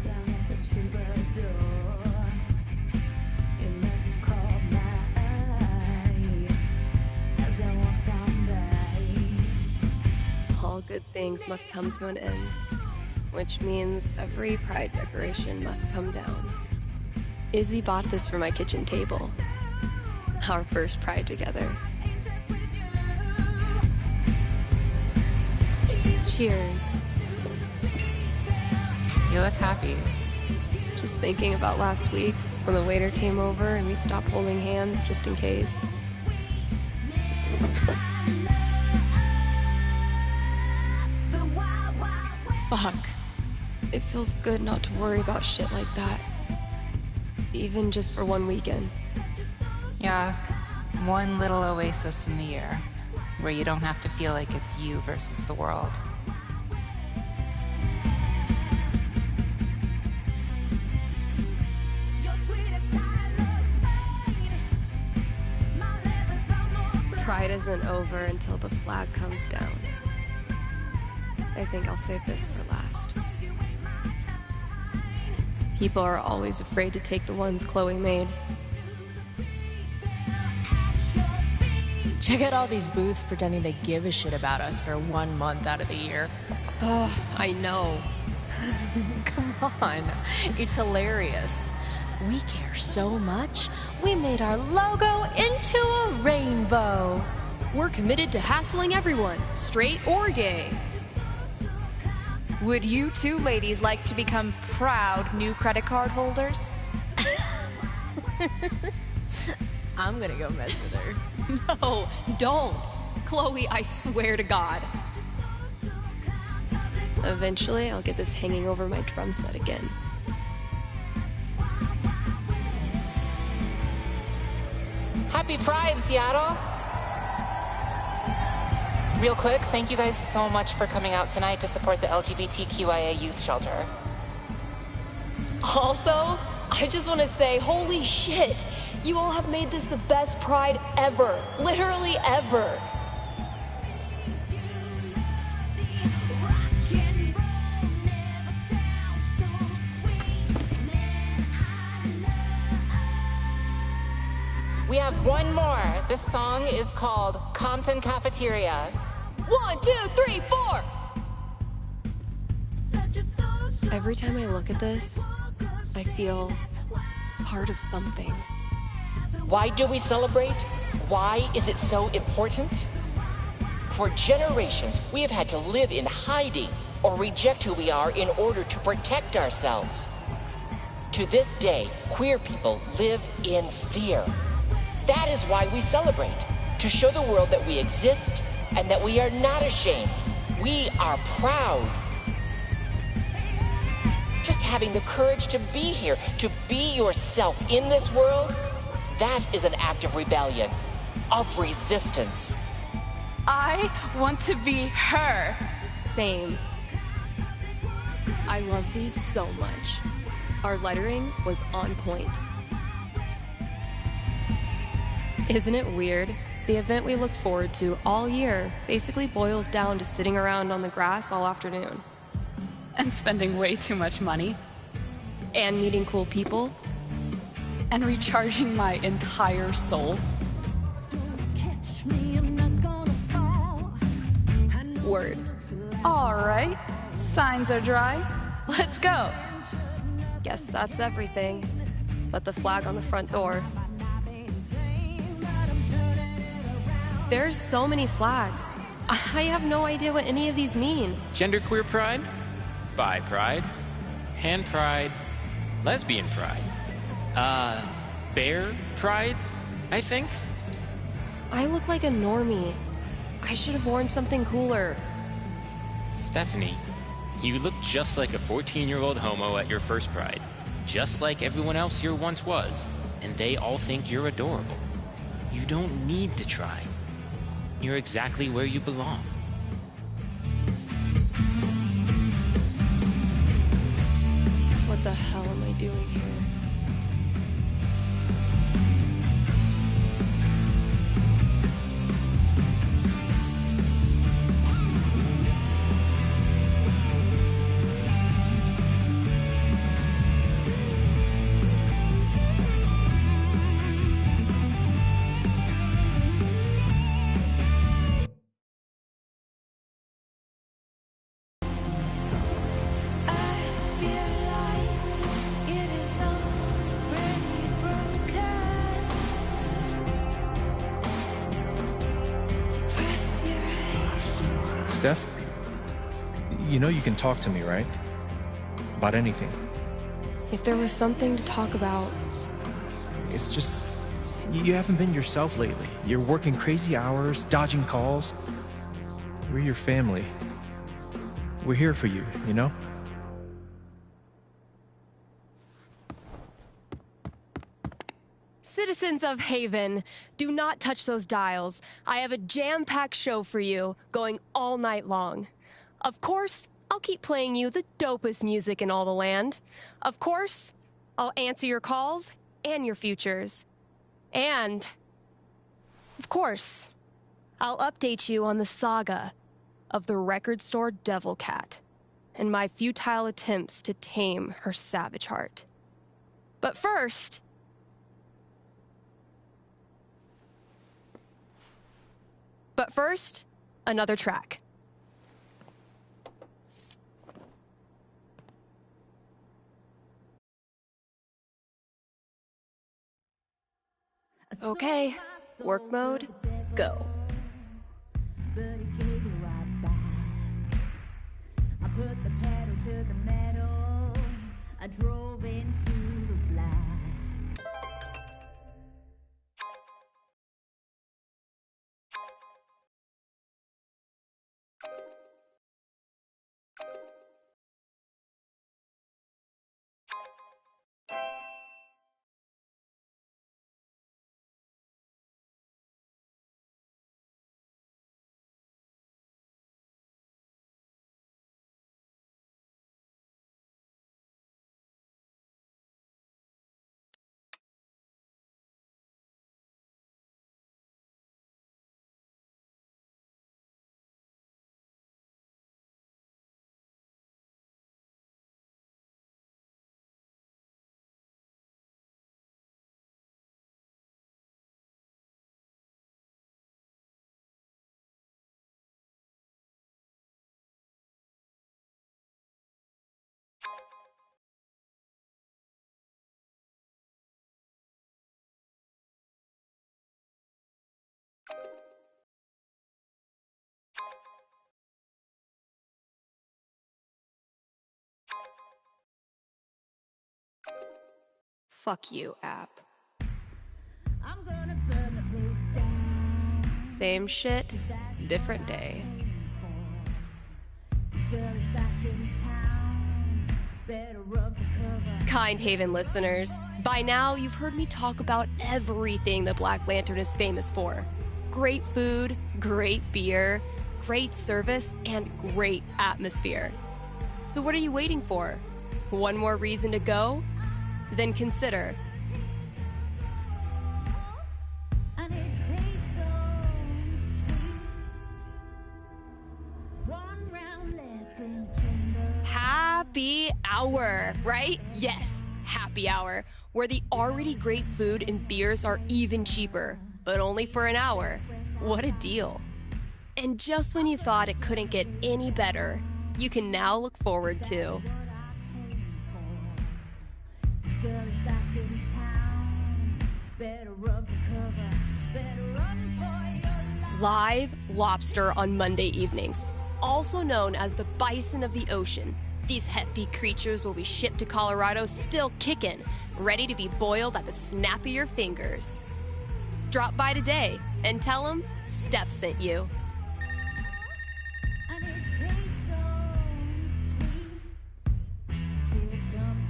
down at the troubadour. It must have caught my eye as I walked on by. All good things must come to an end, which means every pride decoration must come down. Izzy bought this for my kitchen table. Our first pride together. Cheers. You look happy. Just thinking about last week when the waiter came over and we stopped holding hands just in case. Fuck. It feels good not to worry about shit like that. Even just for one weekend. Yeah, one little oasis in the year where you don't have to feel like it's you versus the world. Pride isn't over until the flag comes down. I think I'll save this for last. People are always afraid to take the ones Chloe made. Check out all these booths pretending they give a shit about us for 1 month out of the year. Oh, I know. Come on, it's hilarious. We care so much, we made our logo into a rainbow. We're committed to hassling everyone, straight or gay. Would you two ladies like to become proud new credit card holders? I'm gonna go mess with her. No, don't. Chloe, I swear to God. Eventually, I'll get this hanging over my drum set again. Happy Pride, Seattle! Real quick, thank you guys so much for coming out tonight to support the LGBTQIA youth shelter. Also, I just want to say, holy shit! You all have made this the best Pride ever. Literally ever. We have one more. This song is called Compton Cafeteria. 1, 2, 3, 4! Every time I look at this, I feel part of something. Why do we celebrate? Why is it so important? For generations, we have had to live in hiding or reject who we are in order to protect ourselves. To this day, queer people live in fear. That is why we celebrate, to show the world that we exist and that we are not ashamed. We are proud. Just having the courage to be here, to be yourself in this world, that is an act of rebellion, of resistance. I want to be her. Same. I love these so much. Our lettering was on point. Isn't it weird? The event we look forward to all year basically boils down to sitting around on the grass all afternoon. And spending way too much money. And meeting cool people. And recharging my entire soul. Word. All right, signs are dry. Let's go. Guess that's everything. But the flag on the front door. There's so many flags. I have no idea what any of these mean. Genderqueer pride, bi pride, pan pride, lesbian pride, bear pride, I think. I look like a normie. I should have worn something cooler. Stephanie, you look just like a 14-year-old homo at your first pride. Just like everyone else here once was. And they all think you're adorable. You don't need to try. You're exactly where you belong. What the hell am I doing here? Steph, you know you can talk to me, right? About anything. If there was something to talk about... It's just, you haven't been yourself lately. You're working crazy hours, dodging calls. We're your family. We're here for you, you know? Citizens of Haven, do not touch those dials. I have a jam-packed show for you, going all night long. Of course, I'll keep playing you the dopest music in all the land. Of course, I'll answer your calls and your futures. And, of course, I'll update you on the saga of the record store Devil Cat and my futile attempts to tame her savage heart. But first... But first, another track. Okay, work mode, go. But he gave it right back. I put the pedal to the metal. I drove into the black. Fuck you, app. I'm gonna burn the place down. Same shit, different day. Girl is back in town. Better run for cover. Kind Haven listeners, by now you've heard me talk about everything the Black Lantern is famous for. Great food, great beer, great service, and great atmosphere. So what are you waiting for? One more reason to go? Then consider. And it tastes so sweet. One round left in the chamber. Happy hour, right? Yes, happy hour, where the already great food and beers are even cheaper, but only for an hour. What a deal. And just when you thought it couldn't get any better, you can now look forward to Girl is back in town. Better run for cover. Better run for your life. live lobster on Monday evenings, also known as the bison of the ocean. These hefty creatures will be shipped to Colorado still kicking, ready to be boiled at the snap of your fingers. Drop by today and tell them Steph sent you. And it tastes so sweet. Here comes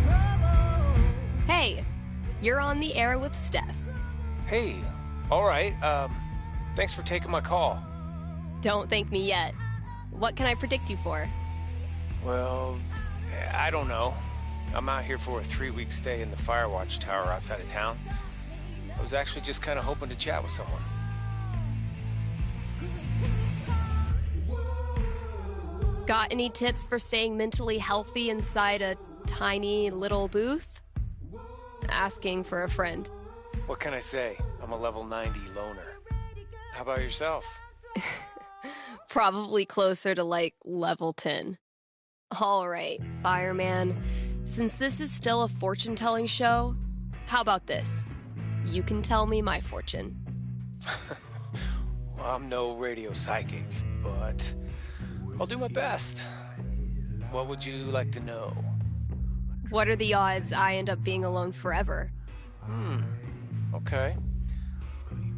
trouble. Hey, you're on the air with Steph. Hey, all right. Thanks for taking my call. Don't thank me yet. What can I predict you for? Well, I don't know. I'm out here for a 3-week stay in the Firewatch Tower outside of town. I was actually just kind of hoping to chat with someone. Got any tips for staying mentally healthy inside a tiny little booth? Asking for a friend. What can I say? I'm a level 90 loner. How about yourself? Probably closer to like level 10. All right, fireman. Since this is still a fortune-telling show, how about this? You can tell me my fortune. Well, I'm no radio psychic, but I'll do my best. What would you like to know? What are the odds I end up being alone forever? Okay.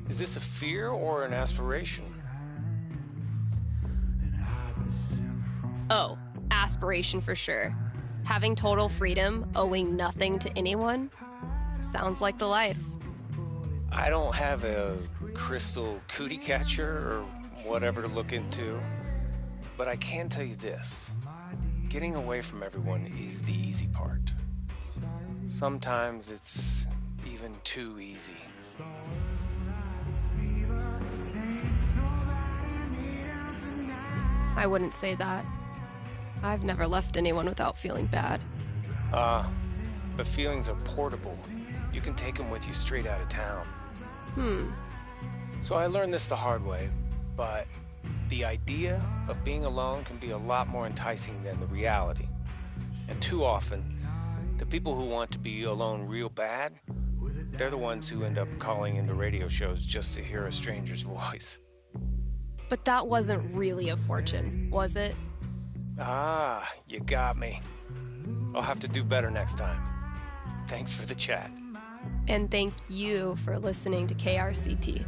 Is this a fear or an aspiration? Oh, aspiration for sure. Having total freedom, owing nothing to anyone? Sounds like the life. I don't have a crystal cootie catcher or whatever to look into, but I can tell you this. Getting away from everyone is the easy part. Sometimes it's even too easy. I wouldn't say that. I've never left anyone without feeling bad. But feelings are portable. You can take them with you straight out of town. So I learned this the hard way, but the idea of being alone can be a lot more enticing than the reality. And too often, the people who want to be alone real bad, they're the ones who end up calling into radio shows just to hear a stranger's voice. But that wasn't really a fortune, was it? Ah, you got me. I'll have to do better next time. Thanks for the chat. And thank you for listening to KRCT.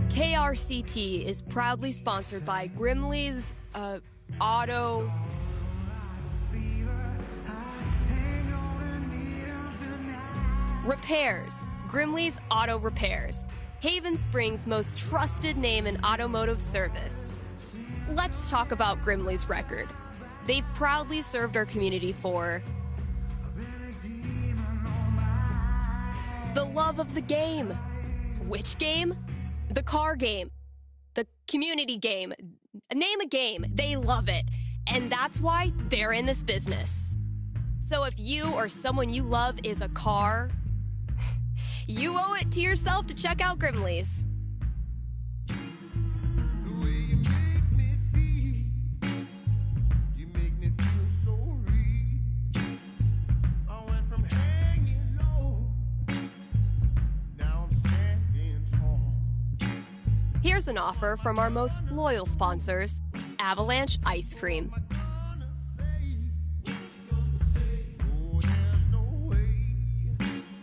KRCT is proudly sponsored by Grimley's Auto... Repairs. Grimley's Auto Repairs. Haven Springs' most trusted name in automotive service. Let's talk about Grimley's record. They've proudly served our community for... the love of the game. Which game? The car game. The community game. Name a game. They love it. And that's why they're in this business. So if you or someone you love is a car, you owe it to yourself to check out Grimley's. Here's an offer from our most loyal sponsors, Avalanche Ice Cream.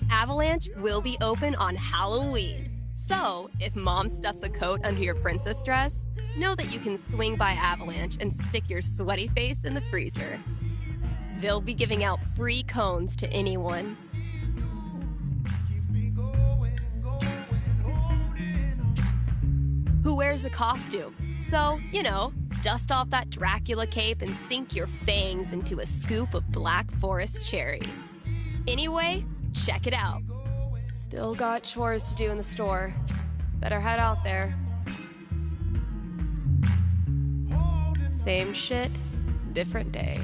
Avalanche will be open on Halloween. So, if mom stuffs a coat under your princess dress, know that you can swing by Avalanche and stick your sweaty face in the freezer. They'll be giving out free cones to anyone. Who wears a costume. So, you know, dust off that Dracula cape and sink your fangs into a scoop of Black Forest cherry. Anyway, check it out. Still got chores to do in the store. Better head out there. Same shit, different day.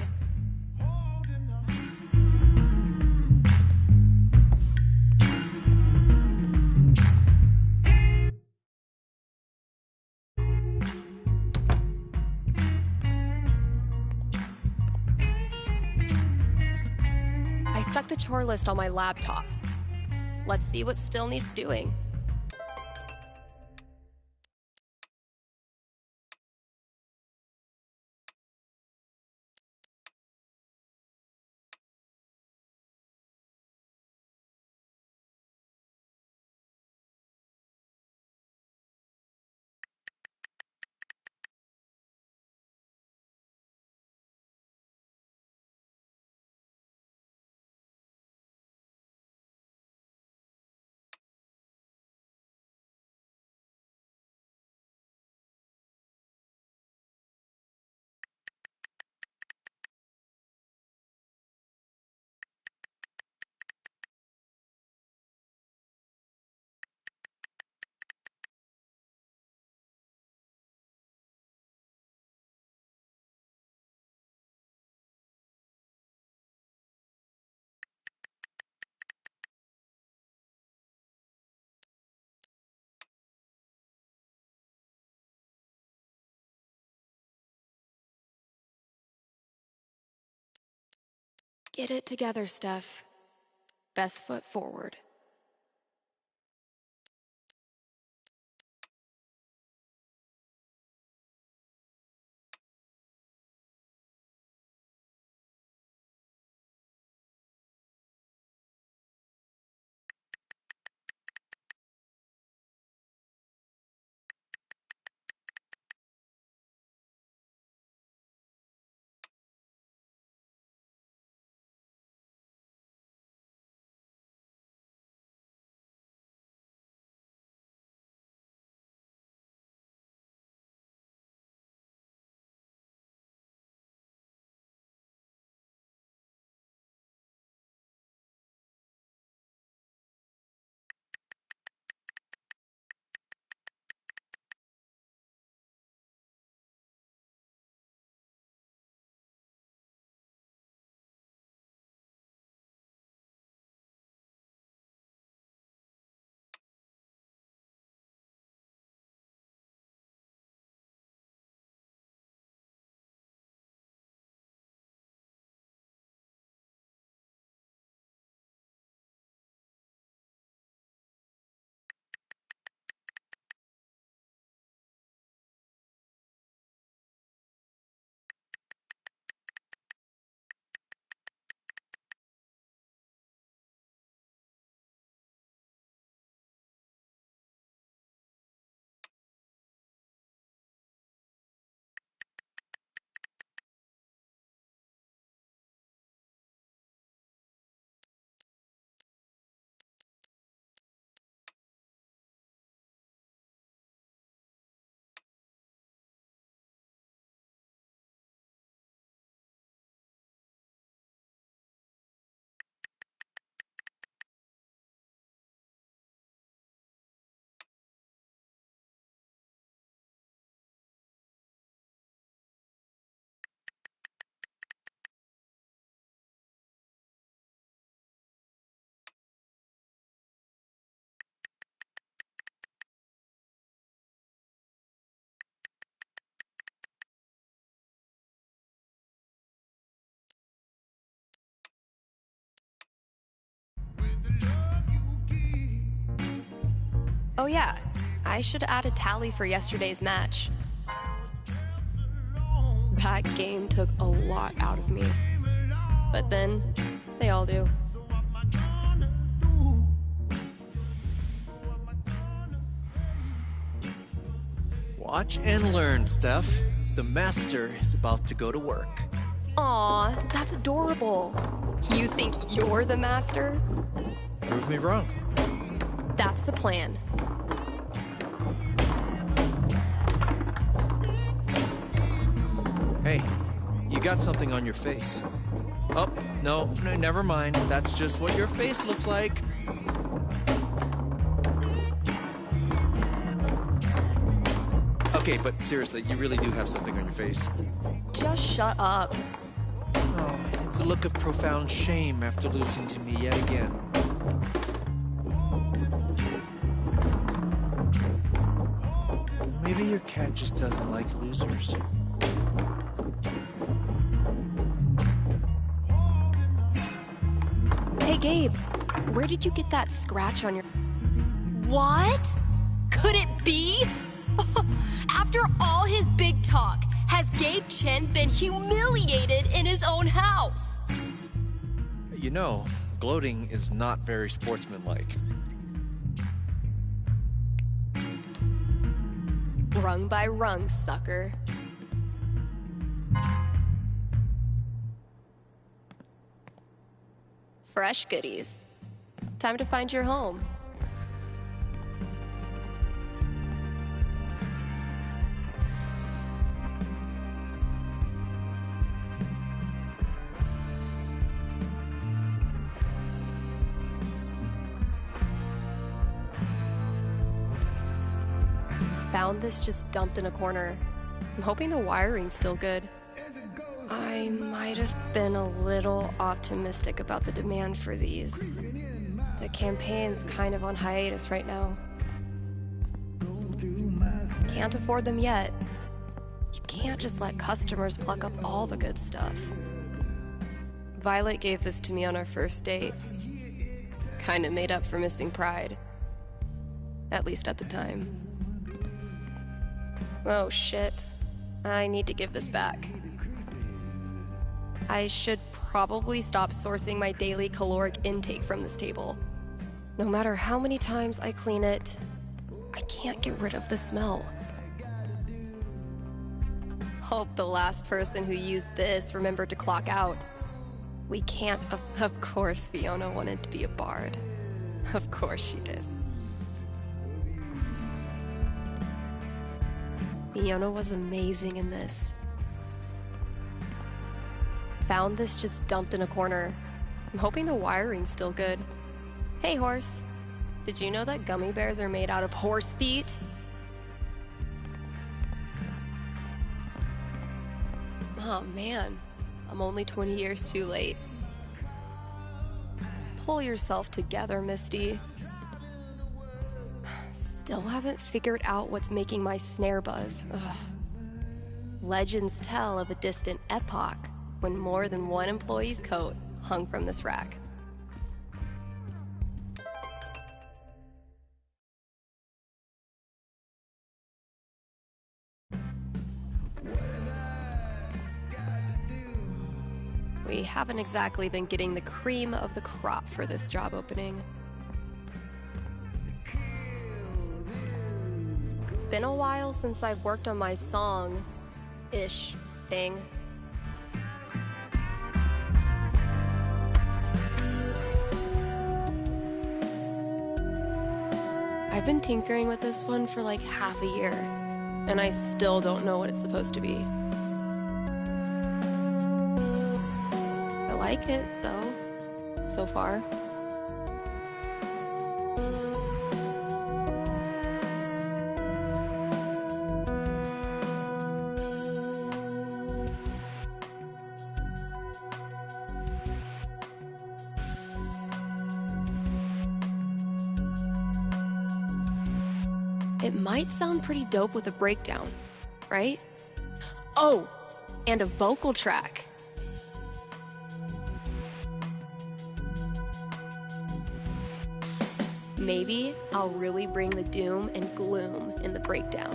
I stuck the chore list on my laptop. Let's see what still needs doing. Get it together, Steph. Best foot forward. Oh yeah, I should add a tally for yesterday's match. That game took a lot out of me. But then, they all do. Watch and learn, Steph. The master is about to go to work. Aw, that's adorable. You think you're the master? Prove me wrong. That's the plan. Hey, you got something on your face. Oh, no, never mind. That's just what your face looks like. Okay, but seriously, you really do have something on your face. Just shut up. Oh, it's a look of profound shame after losing to me yet again. Maybe your cat just doesn't like losers. Hey, Gabe, where did you get that scratch on your... What? Could it be? After all his big talk, has Gabe Chen been humiliated in his own house? You know, gloating is not very sportsmanlike. Rung by rung, sucker. Fresh goodies. Time to find your home. Found this just dumped in a corner. I'm hoping the wiring's still good. I might have been a little optimistic about the demand for these. The campaign's kind of on hiatus right now. Can't afford them yet. You can't just let customers pluck up all the good stuff. Violet gave this to me on our first date. Kinda made up for missing Pride. At least at the time. Oh shit. I need to give this back. I should probably stop sourcing my daily caloric intake from this table. No matter how many times I clean it, I can't get rid of the smell. Hope the last person who used this remembered to clock out. We can't... Of course Fiona wanted to be a bard. Of course she did. Fiona was amazing in this. Found this just dumped in a corner. I'm hoping the wiring's still good. Hey, horse. Did you know that gummy bears are made out of horse feet? Oh man, I'm only 20 years too late. Pull yourself together, Misty. Still haven't figured out what's making my snare buzz. Ugh. Legends tell of a distant epoch when more than one employee's coat hung from this rack. We haven't exactly been getting the cream of the crop for this job opening. Been a while since I've worked on my song-ish thing. I've been tinkering with this one for like half a year, and I still don't know what it's supposed to be. I like it, though, so far. It might sound pretty dope with a breakdown, right? Oh, and a vocal track. Maybe I'll really bring the doom and gloom in the breakdown.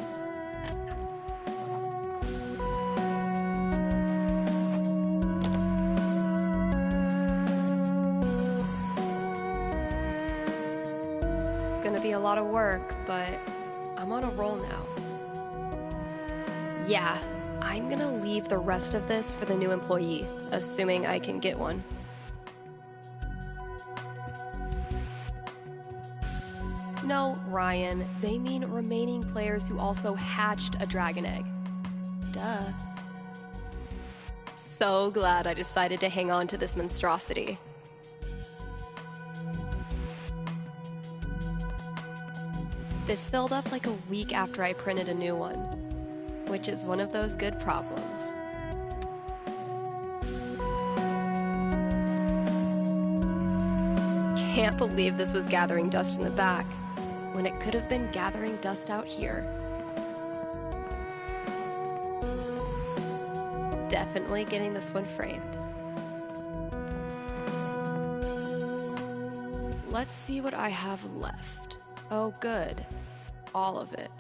It's gonna be a lot of work, but I'm on a roll now. Yeah, I'm gonna leave the rest of this for the new employee, assuming I can get one. No, Ryan, they mean remaining players who also hatched a dragon egg. Duh. So glad I decided to hang on to this monstrosity. This filled up like a week after I printed a new one, which is one of those good problems. Can't believe this was gathering dust in the back, when it could have been gathering dust out here. Definitely getting this one framed. Let's see what I have left. Oh, good. All of it.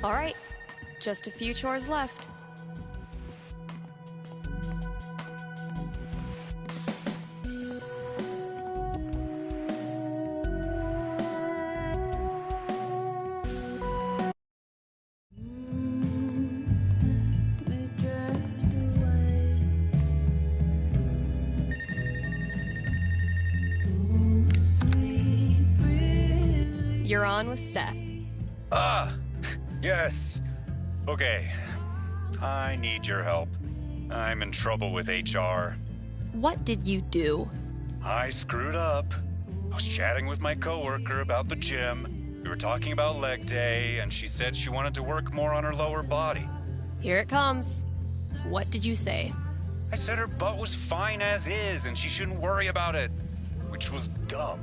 All right, just a few chores left. You're on with Steph. Yes. Okay. I need your help. I'm in trouble with HR. What did you do? I screwed up. I was chatting with my coworker about the gym. We were talking about leg day, and she said she wanted to work more on her lower body. Here it comes. What did you say? I said her butt was fine as is, and she shouldn't worry about it, which was dumb.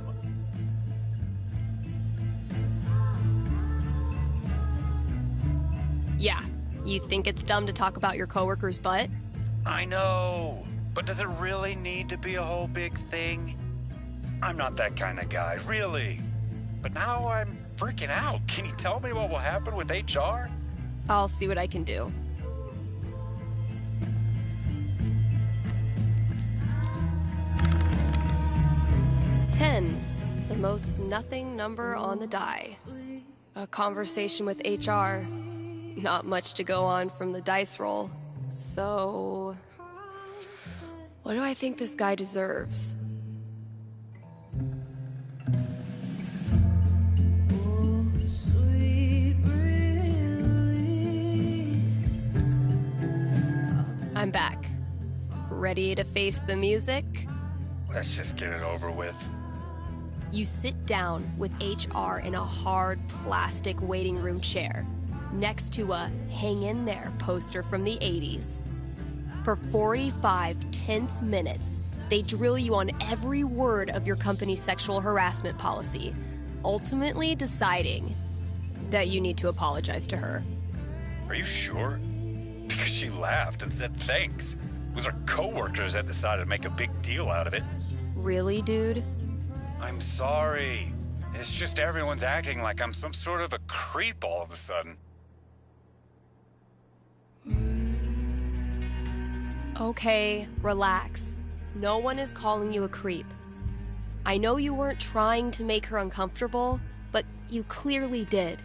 Yeah, you think it's dumb to talk about your coworker's butt? I know, but does it really need to be a whole big thing? I'm not that kind of guy, really. But now I'm freaking out. Can you tell me what will happen with HR? I'll see what I can do. The most nothing number on the die. A conversation with HR. Not much to go on from the dice roll. So, what do I think this guy deserves? I'm back. Ready to face the music? Let's just get it over with. You sit down with HR in a hard plastic waiting room chair next to a hang in there poster from the 80s. For 45 tense minutes, they drill you on every word of your company's sexual harassment policy, ultimately deciding that you need to apologize to her. Are you sure? Because she laughed and said thanks. It was our coworkers that decided to make a big deal out of it. Really, dude? I'm sorry. It's just everyone's acting like I'm some sort of a creep all of a sudden. Okay, relax. No one is calling you a creep. I know you weren't trying to make her uncomfortable, but you clearly did.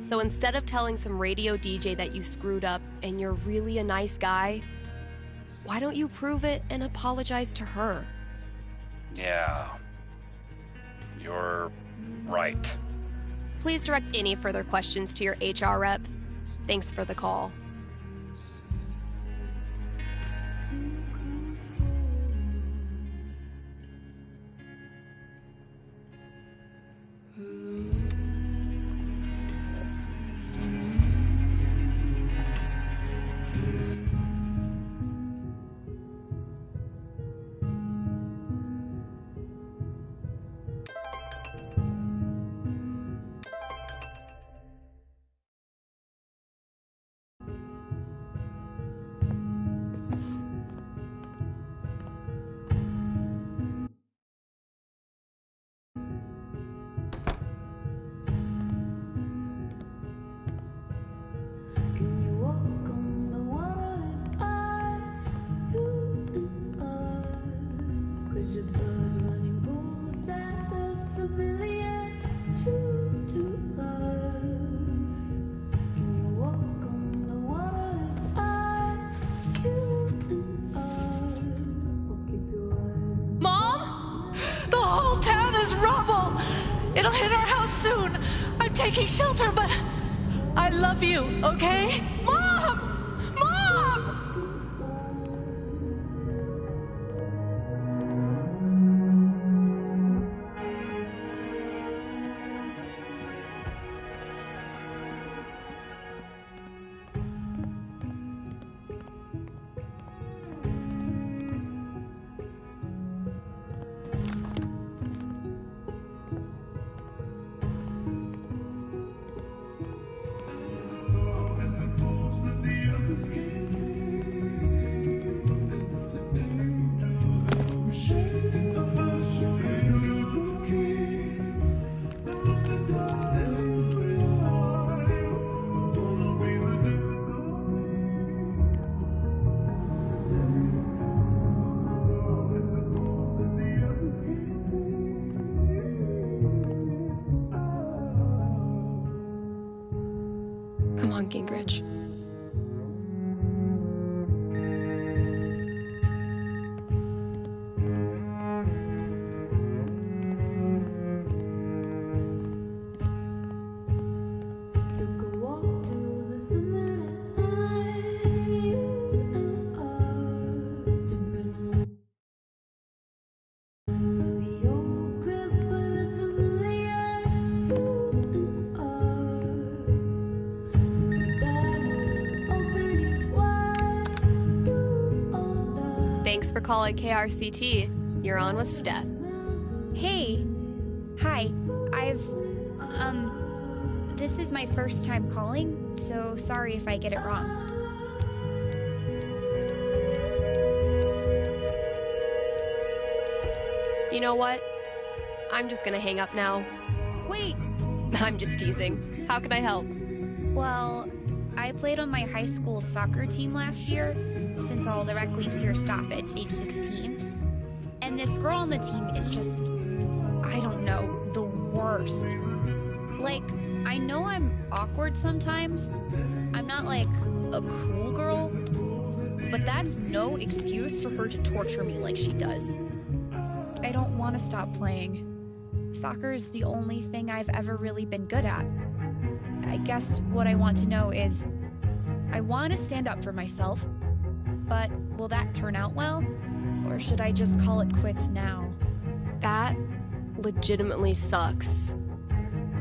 So instead of telling some radio DJ that you screwed up and you're really a nice guy, why don't you prove it and apologize to her? Yeah. You're right. Please direct any further questions to your HR rep. Thanks for the call. Mom? The whole town is rubble! It'll hit our house soon. I'm taking shelter, but I love you, okay? Mom! Mom! Come on, Gingrich. Thanks for calling KRCT. You're on with Steph. Hey. Hi. This is my first time calling, so sorry if I get it wrong. You know what? I'm just gonna hang up now. Wait. I'm just teasing. How can I help? Well, I played on my high school soccer team last year, since all the rec leagues here stop at age 16. And this girl on the team is just, I don't know, the worst. Like, I know I'm awkward sometimes. I'm not like a cool girl, but that's no excuse for her to torture me like she does. I don't want to stop playing. Soccer is the only thing I've ever really been good at. I guess what I want to know is, I want to stand up for myself, but will that turn out well? Or should I just call it quits now? That legitimately sucks.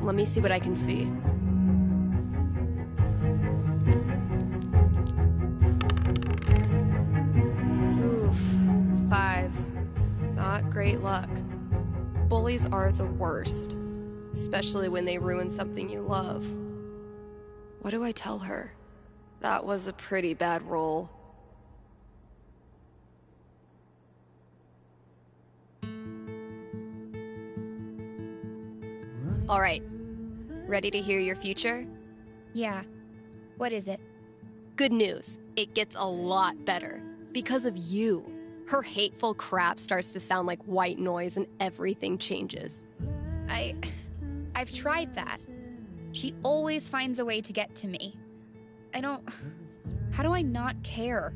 Let me see what I can see. Oof, 5. Not great luck. Bullies are the worst, especially when they ruin something you love. What do I tell her? That was a pretty bad roll. All right. Ready to hear your future? Yeah. What is it? Good news. It gets a lot better. Because of you. Her hateful crap starts to sound like white noise and everything changes. I've tried that. She always finds a way to get to me. How do I not care?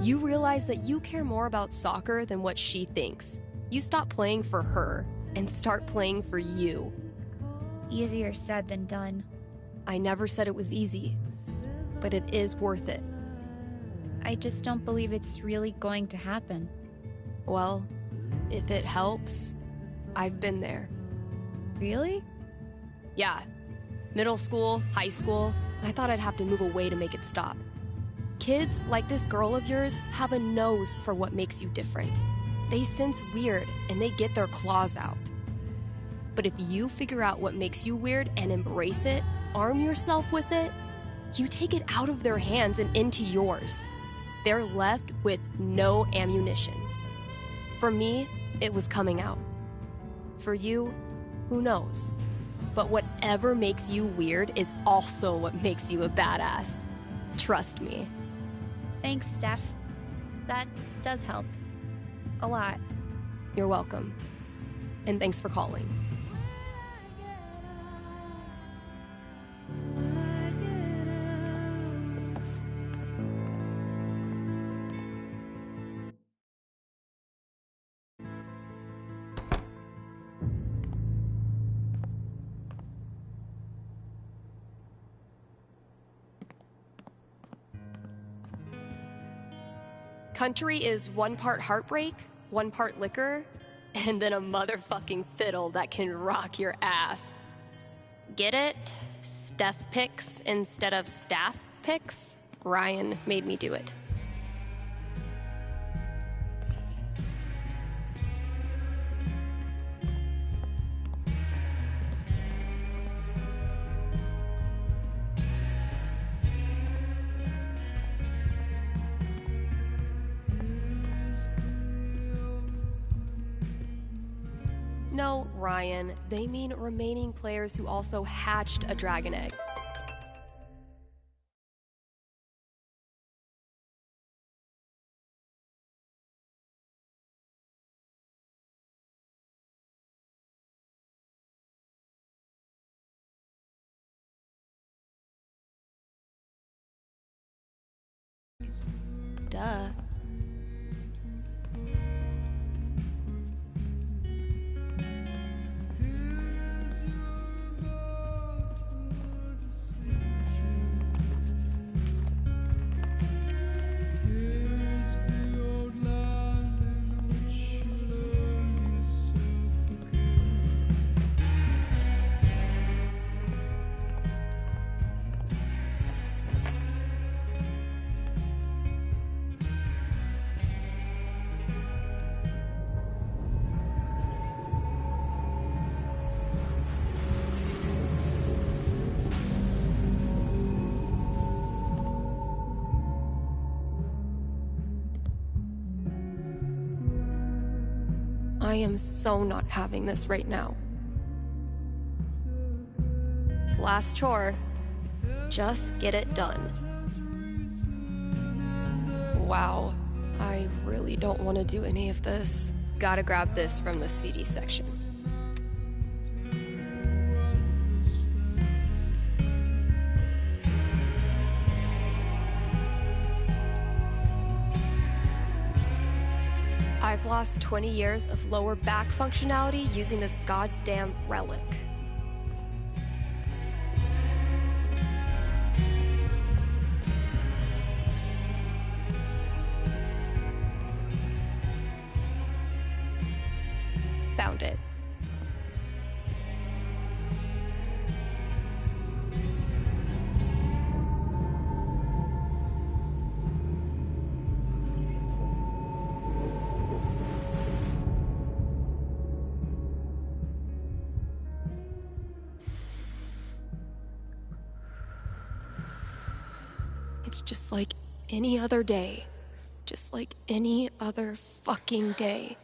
You realize that you care more about soccer than what she thinks. You stop playing for her and start playing for you. Easier said than done. I never said it was easy, but it is worth it. I just don't believe it's really going to happen. Well, if it helps, I've been there. Really? Yeah. Middle school, high school, I thought I'd have to move away to make it stop. Kids like this girl of yours have a nose for what makes you different. They sense weird and they get their claws out. But if you figure out what makes you weird and embrace it, arm yourself with it, you take it out of their hands and into yours. They're left with no ammunition. For me, it was coming out. For you, who knows? But whatever makes you weird is also what makes you a badass. Trust me. Thanks, Steph. That does help. A lot. You're welcome. And thanks for calling. Country is 1 part heartbreak, 1 part liquor, and then a motherfucking fiddle that can rock your ass. Get it? Steph picks instead of staff picks? Ryan made me do it. No, Ryan, they mean remaining players who also hatched a dragon egg. Duh. I am so not having this right now. Last chore. Just get it done. Wow, I really don't want to do any of this. Gotta grab this from the CD section. I've lost 20 years of lower back functionality using this goddamn relic. Found it. It's just like any other day. Just like any other fucking day.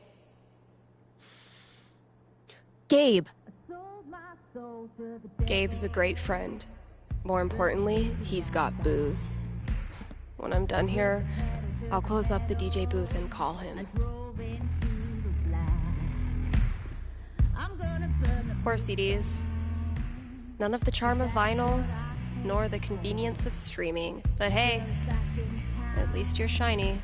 Gabe. Gabe's a great friend. More importantly, he's got booze. When I'm done here, I'll close up the DJ booth and call him. Poor CDs. None of the charm of vinyl, nor the convenience of streaming. But hey, at least you're shiny.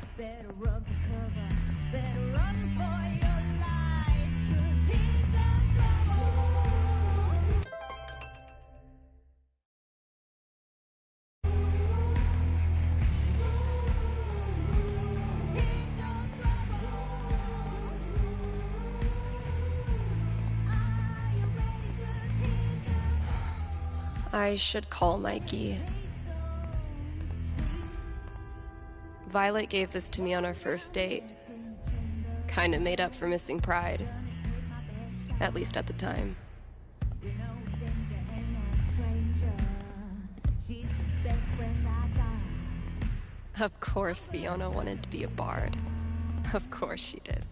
I should call Mikey. Violet gave this to me on our first date. Kinda made up for missing Pride. At least at the time. Of course Fiona wanted to be a bard. Of course she did.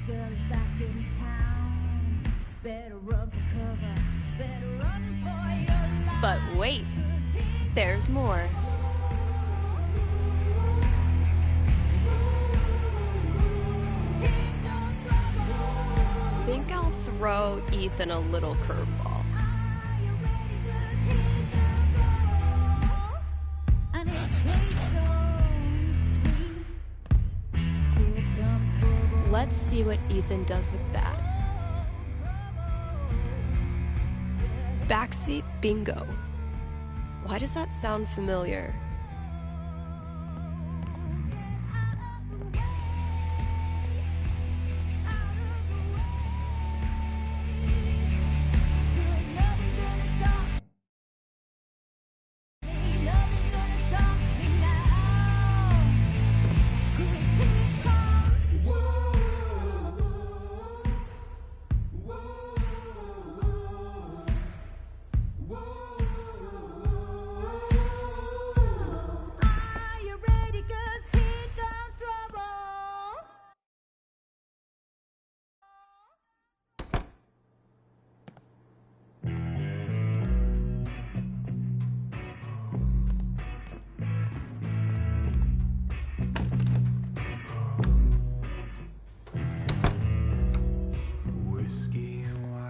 Girl is back in town. Better run for cover. Better run for your life. But wait, there's more. Think I'll throw Ethan a little curveball. And it tastes so sweet. Here comes trouble. Let's see what Ethan does with that. Backseat bingo. Why does that sound familiar?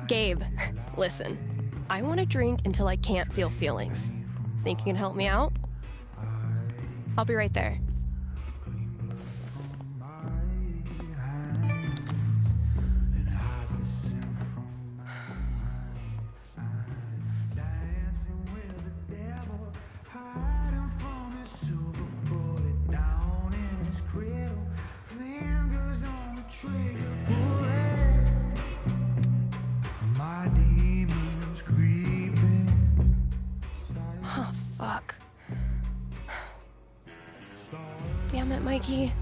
Gabe, listen. I want to drink until I can't feel feelings. Think you can help me out? I'll be right there. Oh, fuck. Damn it, Mikey.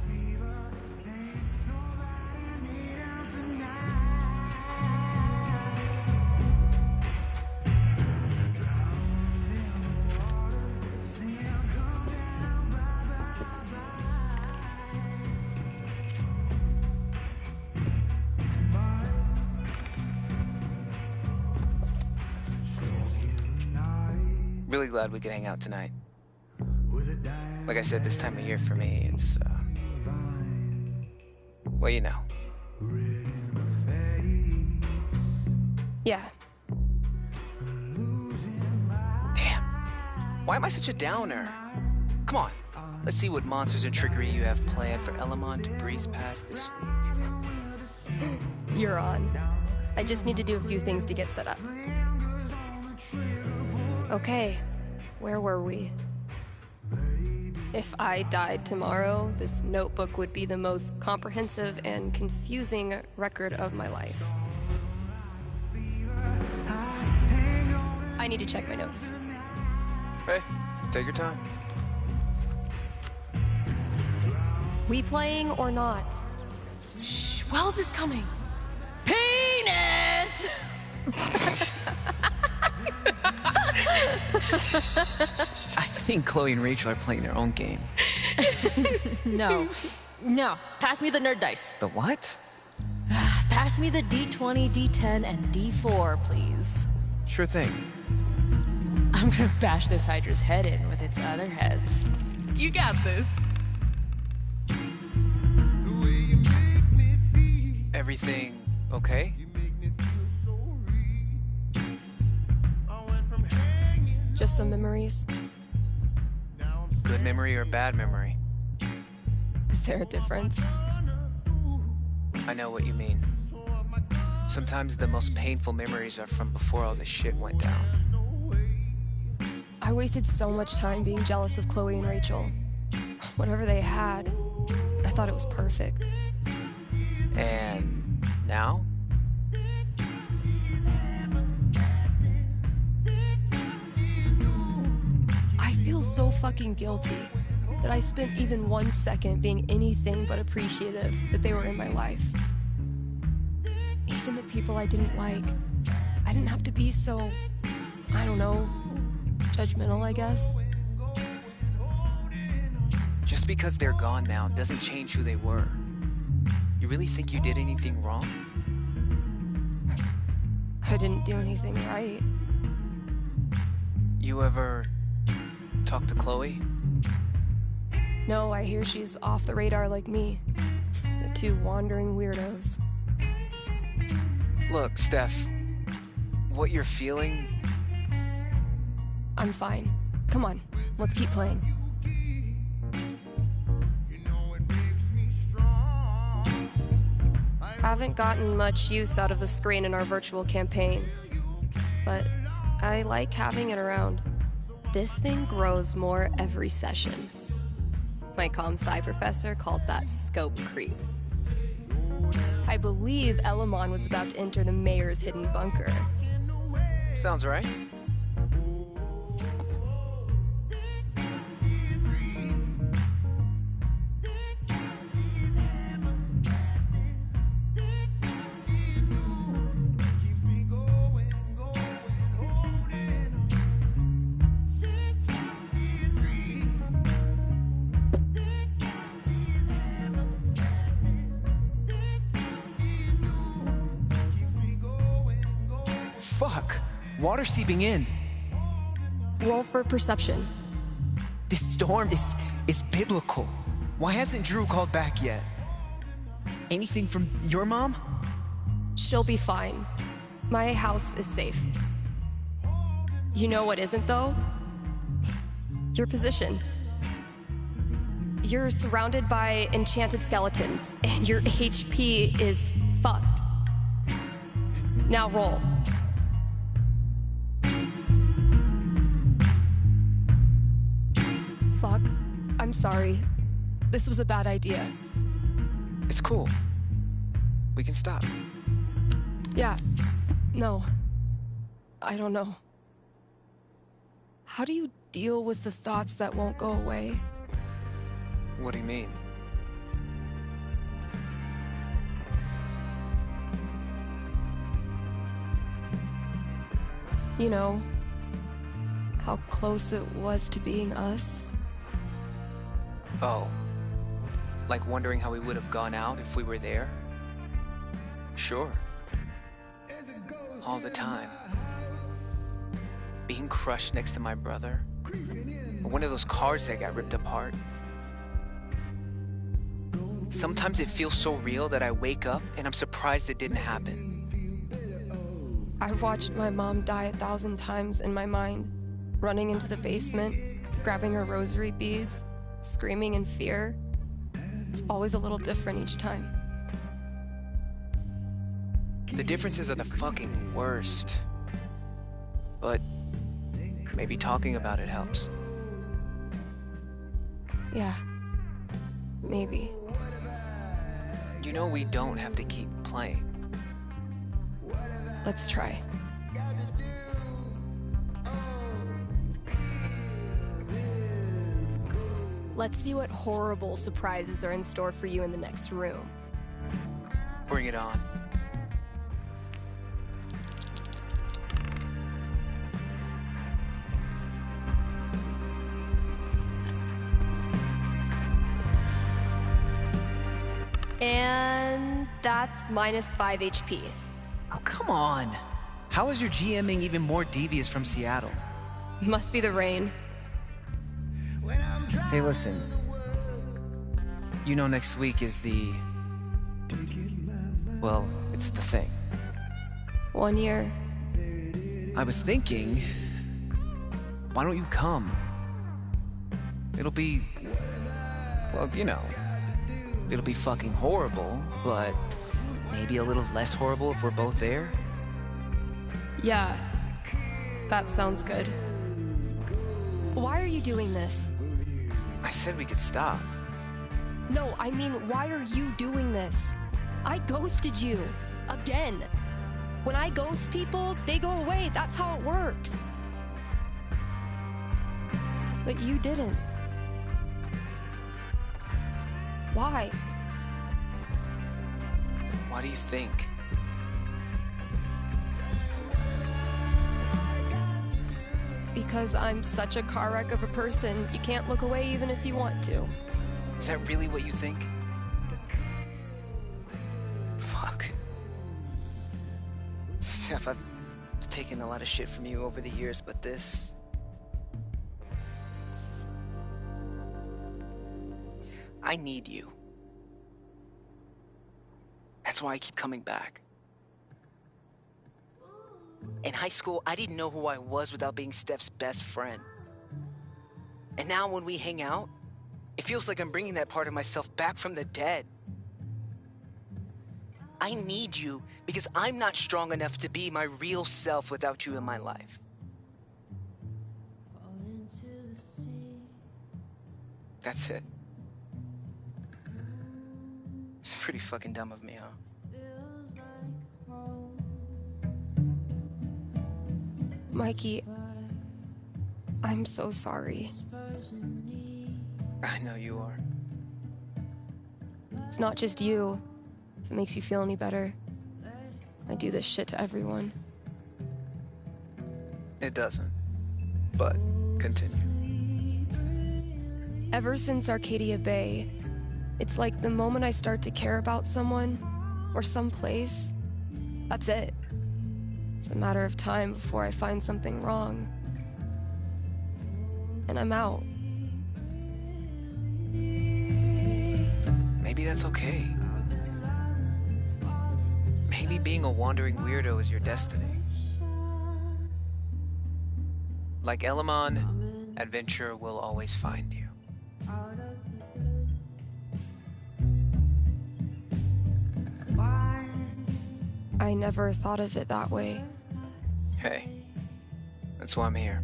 Really glad we could hang out tonight. Like I said, this time of year for me, it's, well, you know. Yeah. Damn. Why am I such a downer? Come on. Let's see what monsters and trickery you have planned for Elamon to breeze past this week. You're on. I just need to do a few things to get set up. Okay, where were we? If I died tomorrow, this notebook would be the most comprehensive and confusing record of my life. I need to check my notes. Hey, take your time. We playing or not? Shh, Wells is coming. Penis! I think Chloe and Rachel are playing their own game. No. Pass me the nerd dice. The what? Pass me the D20, D10, and D4, please. Sure thing. I'm gonna bash this Hydra's head in with its other heads. You got this. Everything okay? Just some memories. Good memory or bad memory? Is there a difference? I know what you mean. Sometimes the most painful memories are from before all this shit went down. I wasted so much time being jealous of Chloe and Rachel. Whatever they had, I thought it was perfect. And now? I feel so fucking guilty that I spent even 1 second being anything but appreciative that they were in my life. Even the people I didn't like, I didn't have to be so, I don't know, Judgmental, I guess. Just because they're gone now doesn't change who they were. You really think you did anything wrong? I didn't do anything right. You ever talk to Chloe? No, I hear she's off the radar like me. The two wandering weirdos. Look, Steph, what you're feeling... I'm fine. Come on, let's keep playing. Haven't gotten much use out of the screen in our virtual campaign, but I like having it around. This thing grows more every session. My comp-sci professor called that scope creep. I believe Elamon was about to enter the mayor's hidden bunker. Sounds right. Fuck! Water seeping in. Roll for perception. This storm is biblical. Why hasn't Drew called back yet? Anything from your mom? She'll be fine. My house is safe. You know what isn't, though? Your position. You're surrounded by enchanted skeletons, and your HP is fucked. Now roll. Fuck. I'm sorry. This was a bad idea. It's cool. We can stop. Yeah. No. I don't know. How do you deal with the thoughts that won't go away? What do you mean? You know, how close it was to being us? Oh. Like wondering how we would have gone out if we were there? Sure. All the time. Being crushed next to my brother. Or one of those cars that got ripped apart. Sometimes it feels so real that I wake up and I'm surprised it didn't happen. I've watched my mom die 1,000 times in my mind, running into the basement, grabbing her rosary beads, screaming in fear. It's always a little different each time. The differences are the fucking worst. But maybe talking about it helps. Yeah. Maybe. You know we don't have to keep playing. Let's try. Let's see what horrible surprises are in store for you in the next room. Bring it on. And that's -5 HP. Oh, come on. How is your GMing even more devious from Seattle? Must be the rain. Hey, listen. You know next week is the... Well, it's the thing. 1 year. I was thinking... Why don't you come? It'll be... Well, you know... It'll be fucking horrible, but... Maybe a little less horrible if we're both there? Yeah. That sounds good. Why are you doing this? I said we could stop. No, I mean, why are you doing this? I ghosted you. Again. When I ghost people, they go away. That's how it works. But you didn't. Why? Why do you think? Because I'm such a car wreck of a person, you can't look away even if you want to. Is that really what you think? Fuck. Steph, I've taken a lot of shit from you over the years, but this... I need you. That's why I keep coming back. In high school, I didn't know who I was without being Steph's best friend. And now when we hang out, it feels like I'm bringing that part of myself back from the dead. I need you because I'm not strong enough to be my real self without you in my life. That's it. It's pretty fucking dumb of me, huh? Mikey, I'm so sorry. I know you are. It's not just you. If it makes you feel any better, I do this shit to everyone. It doesn't. But continue. Ever since Arcadia Bay, it's like the moment I start to care about someone or someplace, that's it. It's a matter of time before I find something wrong. And I'm out. Maybe that's okay. Maybe being a wandering weirdo is your destiny. Like Elamon, adventure will always find you. I never thought of it that way. Hey, that's why I'm here.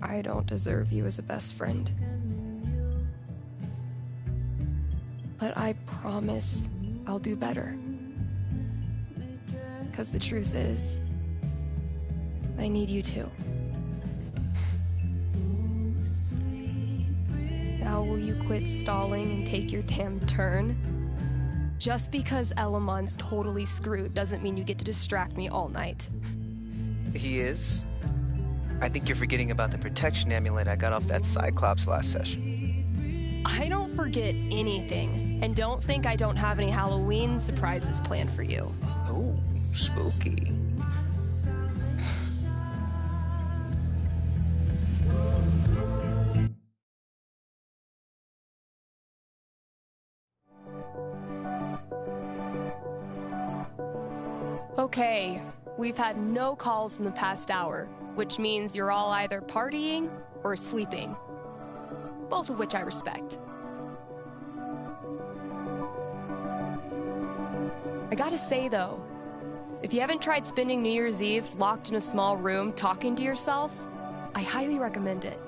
I don't deserve you as a best friend. But I promise I'll do better. Because the truth is, I need you too. Now will you quit stalling and take your damn turn? Just because Elamon's totally screwed doesn't mean you get to distract me all night. He is? I think you're forgetting about the protection amulet I got off that Cyclops last session. I don't forget anything, and don't think I don't have any Halloween surprises planned for you. Oh, spooky. Okay, we've had no calls in the past hour, which means you're all either partying or sleeping. Both of which I respect. I gotta say though, if you haven't tried spending New Year's Eve locked in a small room talking to yourself, I highly recommend it.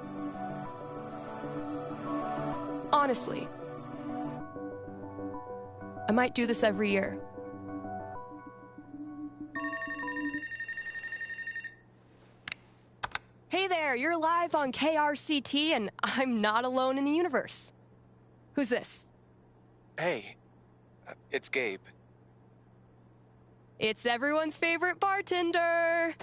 Honestly. I might do this every year. Hey there, you're live on KRCT, and I'm not alone in the universe. Who's this? Hey, it's Gabe. It's everyone's favorite bartender.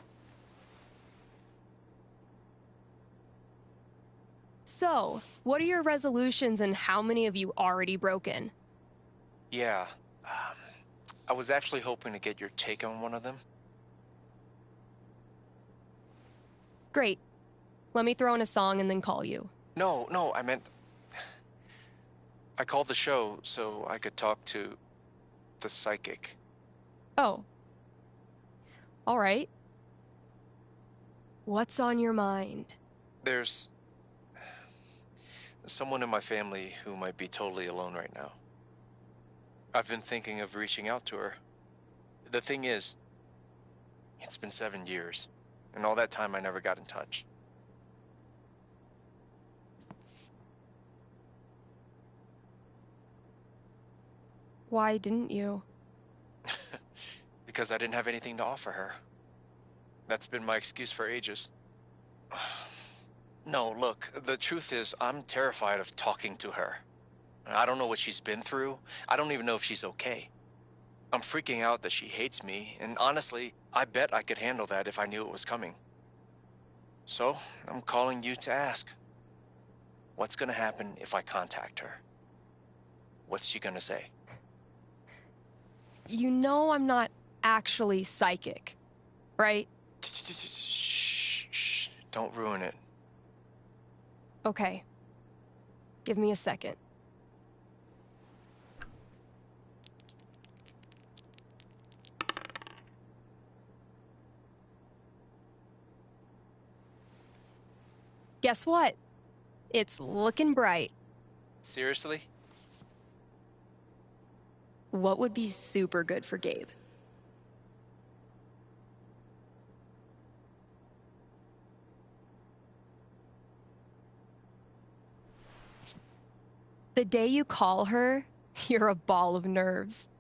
So, what are your resolutions and how many have you already broken? Yeah, I was actually hoping to get your take on one of them. Great. Let me throw in a song and then call you. No, I meant... I called the show so I could talk to the psychic. Oh. All right. What's on your mind? There's someone in my family who might be totally alone right now. I've been thinking of reaching out to her. The thing is, it's been 7 years, and all that time I never got in touch. Why didn't you? Because I didn't have anything to offer her. That's been my excuse for ages. No, look, the truth is, I'm terrified of talking to her. I don't know what she's been through. I don't even know if she's okay. I'm freaking out that she hates me, and honestly, I bet I could handle that if I knew it was coming. So, I'm calling you to ask, what's gonna happen if I contact her? What's she gonna say? You know I'm not actually psychic, right? Shh, don't ruin it. Okay. Give me a second. Guess what? It's looking bright. Seriously? What would be super good for Gabe? The day you call her, you're a ball of nerves.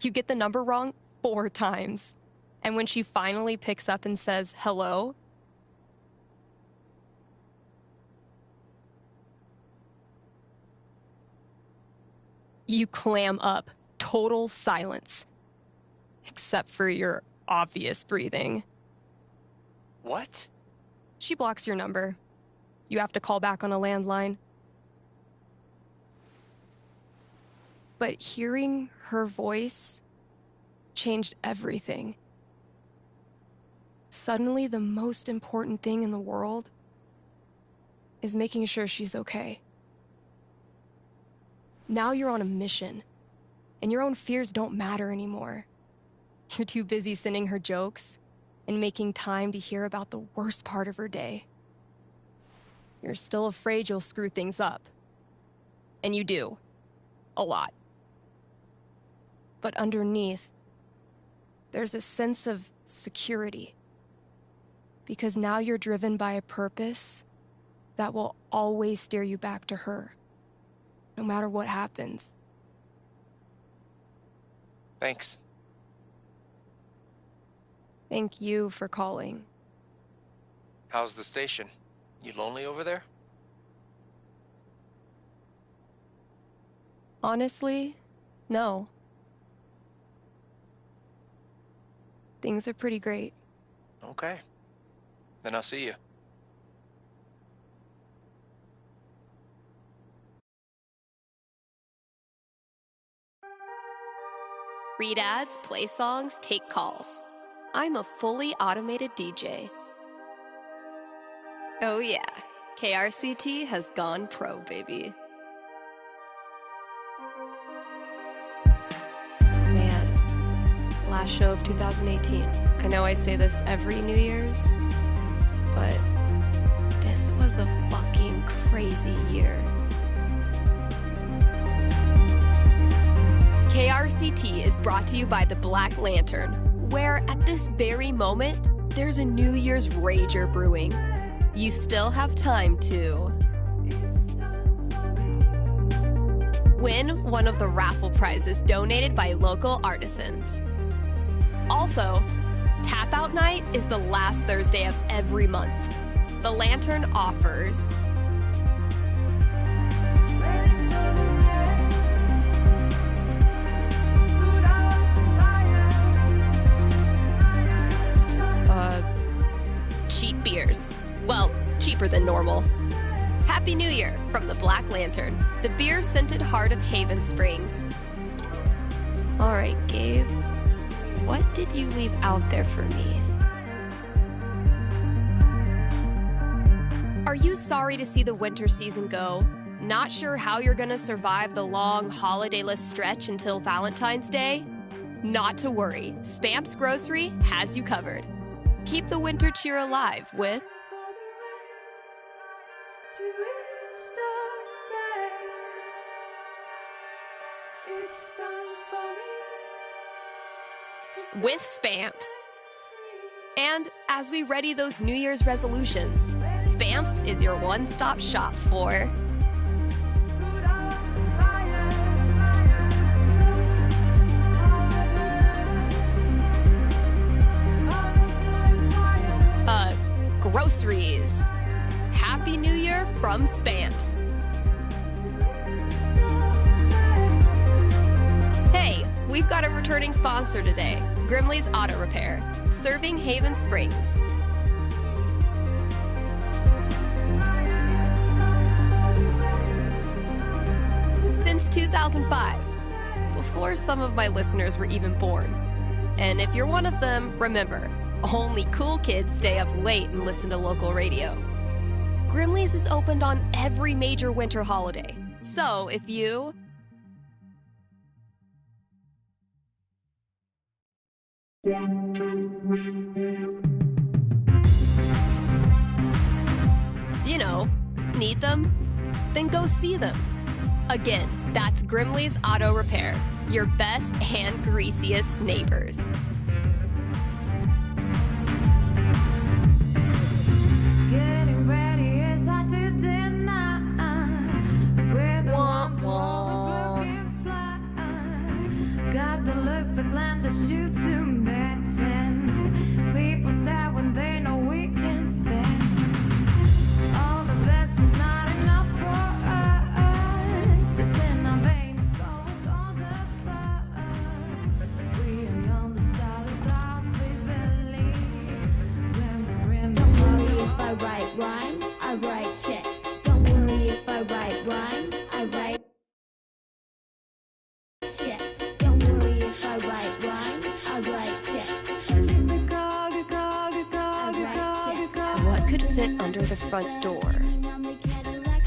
You get the number wrong 4 times. And when she finally picks up and says hello, you clam up. Total silence. Except for your obvious breathing. What? She blocks your number. You have to call back on a landline. But hearing her voice changed everything. Suddenly, the most important thing in the world is making sure she's okay. Now you're on a mission, and your own fears don't matter anymore. You're too busy sending her jokes and making time to hear about the worst part of her day. You're still afraid you'll screw things up. And you do. A lot. But underneath, there's a sense of security. Because now you're driven by a purpose that will always steer you back to her, no matter what happens. Thanks. Thank you for calling. How's the station? You lonely over there? Honestly, no. Things are pretty great. Okay. Then I'll see you. Read ads, play songs, take calls. I'm a fully automated DJ. Oh yeah, KRCT has gone pro, baby. Man, last show of 2018. I know I say this every New Year's, but this was a fucking crazy year. KRCT is brought to you by the Black Lantern, where at this very moment, there's a New Year's rager brewing. You still have time to win one of the raffle prizes donated by local artisans. Also, Tap Out Night is the last Thursday of every month. The Lantern offers cheap beers. Well, cheaper than normal. Happy New Year from the Black Lantern, the beer-scented heart of Haven Springs. All right, Gabe, what did you leave out there for me? Are you sorry to see the winter season go? Not sure how you're gonna survive the long holidayless stretch until Valentine's Day? Not to worry, Spamps Grocery has you covered. Keep the winter cheer alive with Spamps. And as we ready those New Year's resolutions, Spamps is your one-stop shop for groceries. Happy New Year from Spamps. Hey, we've got a return returning sponsor today, Grimley's Auto Repair, serving Haven Springs. Since 2005, before some of my listeners were even born. And if you're one of them, remember, only cool kids stay up late and listen to local radio. Grimley's is opened on every major winter holiday. So if you... you know, need them? Then go see them. Again, that's Grimley's Auto Repair, your best and greasiest neighbors. Getting ready as I did dinner. Where the ones looking fly. Got the looks, the glam, the shoes to mention. People stare when they know we can spend. All the best is not enough for us. It's in our veins, so it's all the fun. We are young, the style is ours, please believe. When we're in the Don't worry if I write rhymes, I write checks. Don't worry if I write rhymes, I write checks. Don't worry if I write rhymes, I write checks. What could fit under the front door?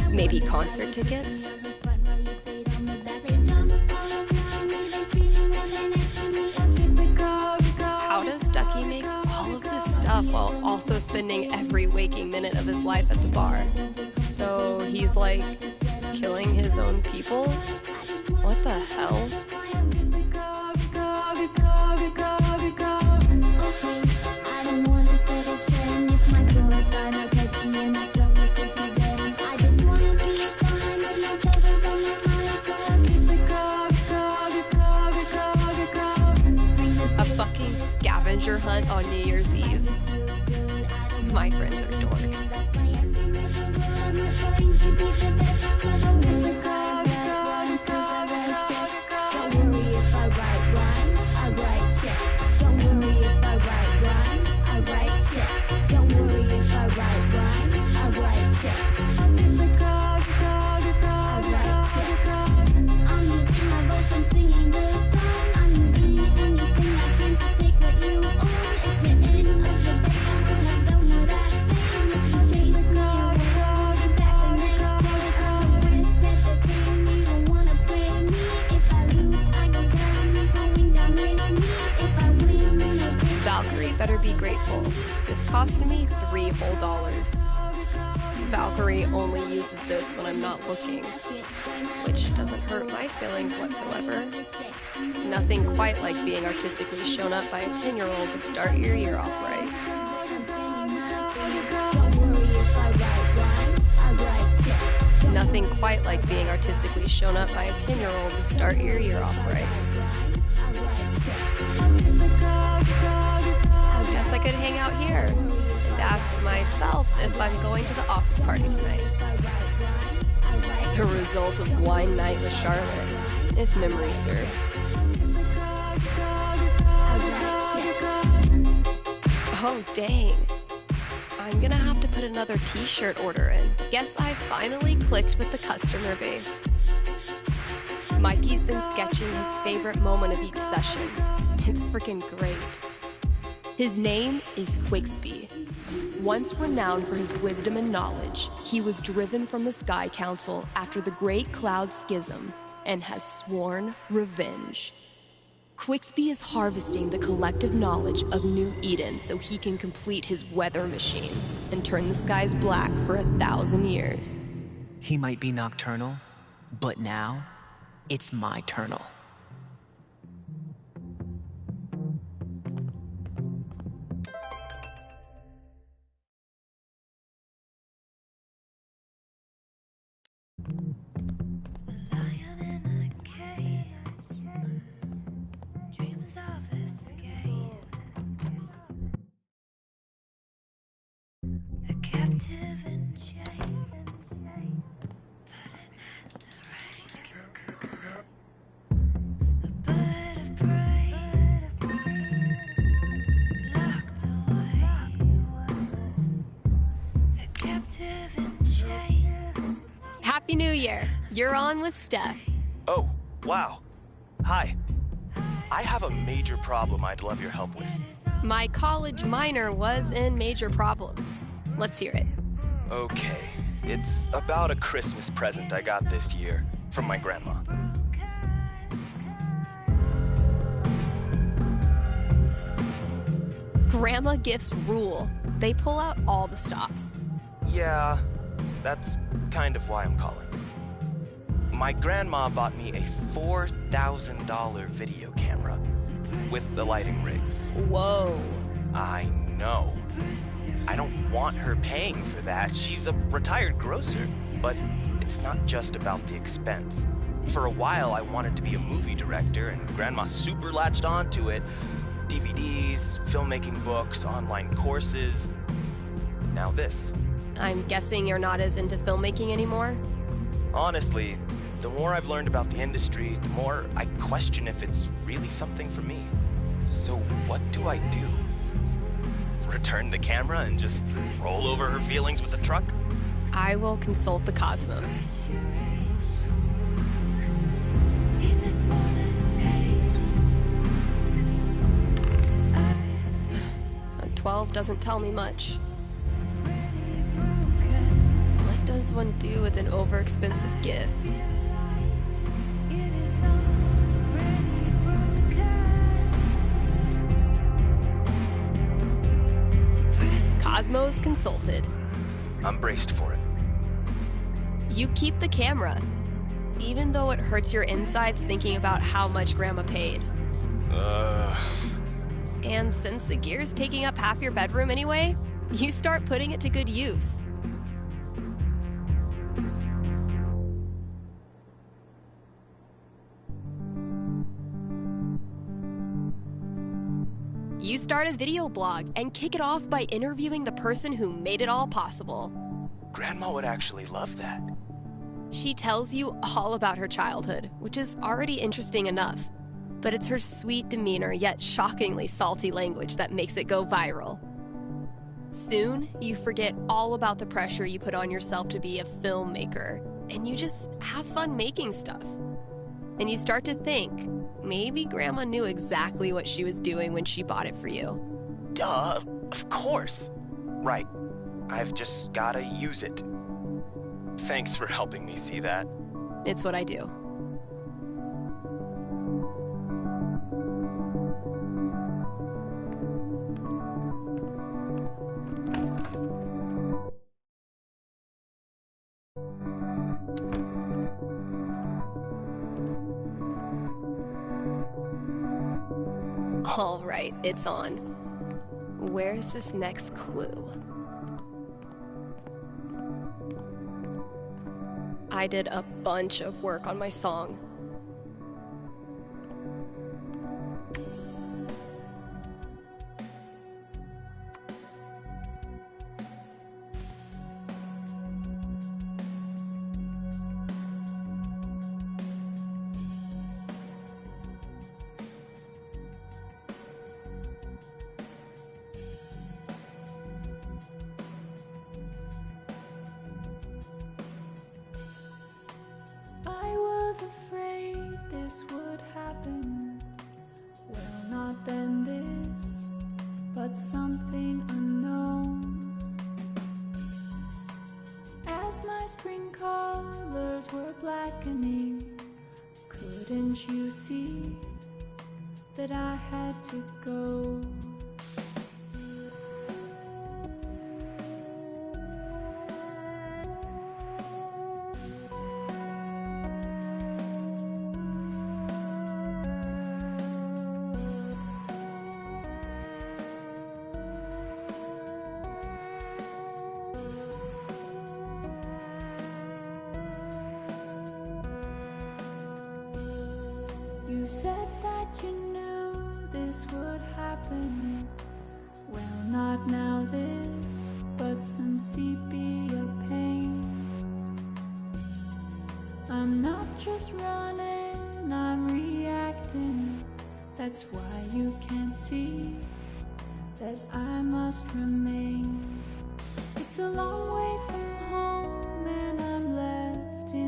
Maybe concert tickets? How does Ducky make all of this stuff while also spending every waking minute of his life at the bar? So he's like killing his own people? What the hell? I don't wanna set a trend. If my chorus are not catchy and I don't listen to them, I just wanna be fine with my toes on my A fucking scavenger hunt on New Year's Eve. My friends are dorks. Don't worry if I write rhymes, I write checks. Don't worry if I write rhymes, I write checks. Don't worry if I write rhymes, I write checks. I write checks. I'm using my voice, I'm singing this song. I'm using anything I can to take what you own. At the end of the day, I would have done what I said. You can chase me away, I'll be back the next day. I'm the risk that they're saying you don't wanna play me. If I lose, I go down, you're going down with me. If I win, then I'll be Valkyrie better be grateful. This cost me $3 whole. Valkyrie only uses this when I'm not looking, which doesn't hurt my feelings whatsoever. Nothing quite like being artistically shown up by a 10-year-old to start your year off right. Nothing quite like being artistically shown up by a 10-year-old to start your year off right. Guess I could hang out here and ask myself if I'm going to the office party tonight. The result of wine night with Charlotte, if memory serves. Oh, dang. I'm gonna have to put another t-shirt order in. Guess I finally clicked with the customer base. Mikey's been sketching his favorite moment of each session. It's freaking great. His name is Quigsby. Once renowned for his wisdom and knowledge, he was driven from the Sky Council after the Great Cloud Schism and has sworn revenge. Quigsby is harvesting the collective knowledge of New Eden so he can complete his weather machine and turn the skies black for 1,000 years. He might be nocturnal, but now, it's my turnal. Happy New Year. You're on with Steph. Oh, wow. Hi. I have a major problem I'd love your help with. My college minor was in major problems. Let's hear it. Okay. It's about a Christmas present I got this year from my grandma. Grandma gifts rule. They pull out all the stops. Yeah, that's kind of why I'm calling. My grandma bought me a $4,000 video camera with the lighting rig. Whoa. I know. I don't want her paying for that. She's a retired grocer. But it's not just about the expense. For a while, I wanted to be a movie director, and Grandma super latched onto it. DVDs, filmmaking books, online courses. Now this. I'm guessing you're not as into filmmaking anymore? Honestly, the more I've learned about the industry, the more I question if it's really something for me. So what do I do? Return the camera and just roll over her feelings with the truck? I will consult the cosmos. 12 doesn't tell me much. What does one do with an overexpensive gift? Cosmos consulted. I'm braced for it. You keep the camera, even though it hurts your insides thinking about how much Grandma paid. And since the gear's taking up half your bedroom anyway, you start putting it to good use. You start a video blog and kick it off by interviewing the person who made it all possible. Grandma would actually love that. She tells you all about her childhood, which is already interesting enough. But it's her sweet demeanor yet shockingly salty language that makes it go viral. Soon, you forget all about the pressure you put on yourself to be a filmmaker, and you just have fun making stuff. And you start to think, maybe Grandma knew exactly what she was doing when she bought it for you. Duh, of course. Right. I've just gotta use it. Thanks for helping me see that. It's what I do. All right, it's on. Where's this next clue? I did a bunch of work on my song. I was afraid this would happen. Well, not then this, but something unknown. As my spring colors were blackening, couldn't you see that I had to go? You said that you knew this would happen. Well, not now this, but some sepia pain. I'm not just running, I'm reacting. That's why you can't see that I must remain. It's a long way from home and I'm left in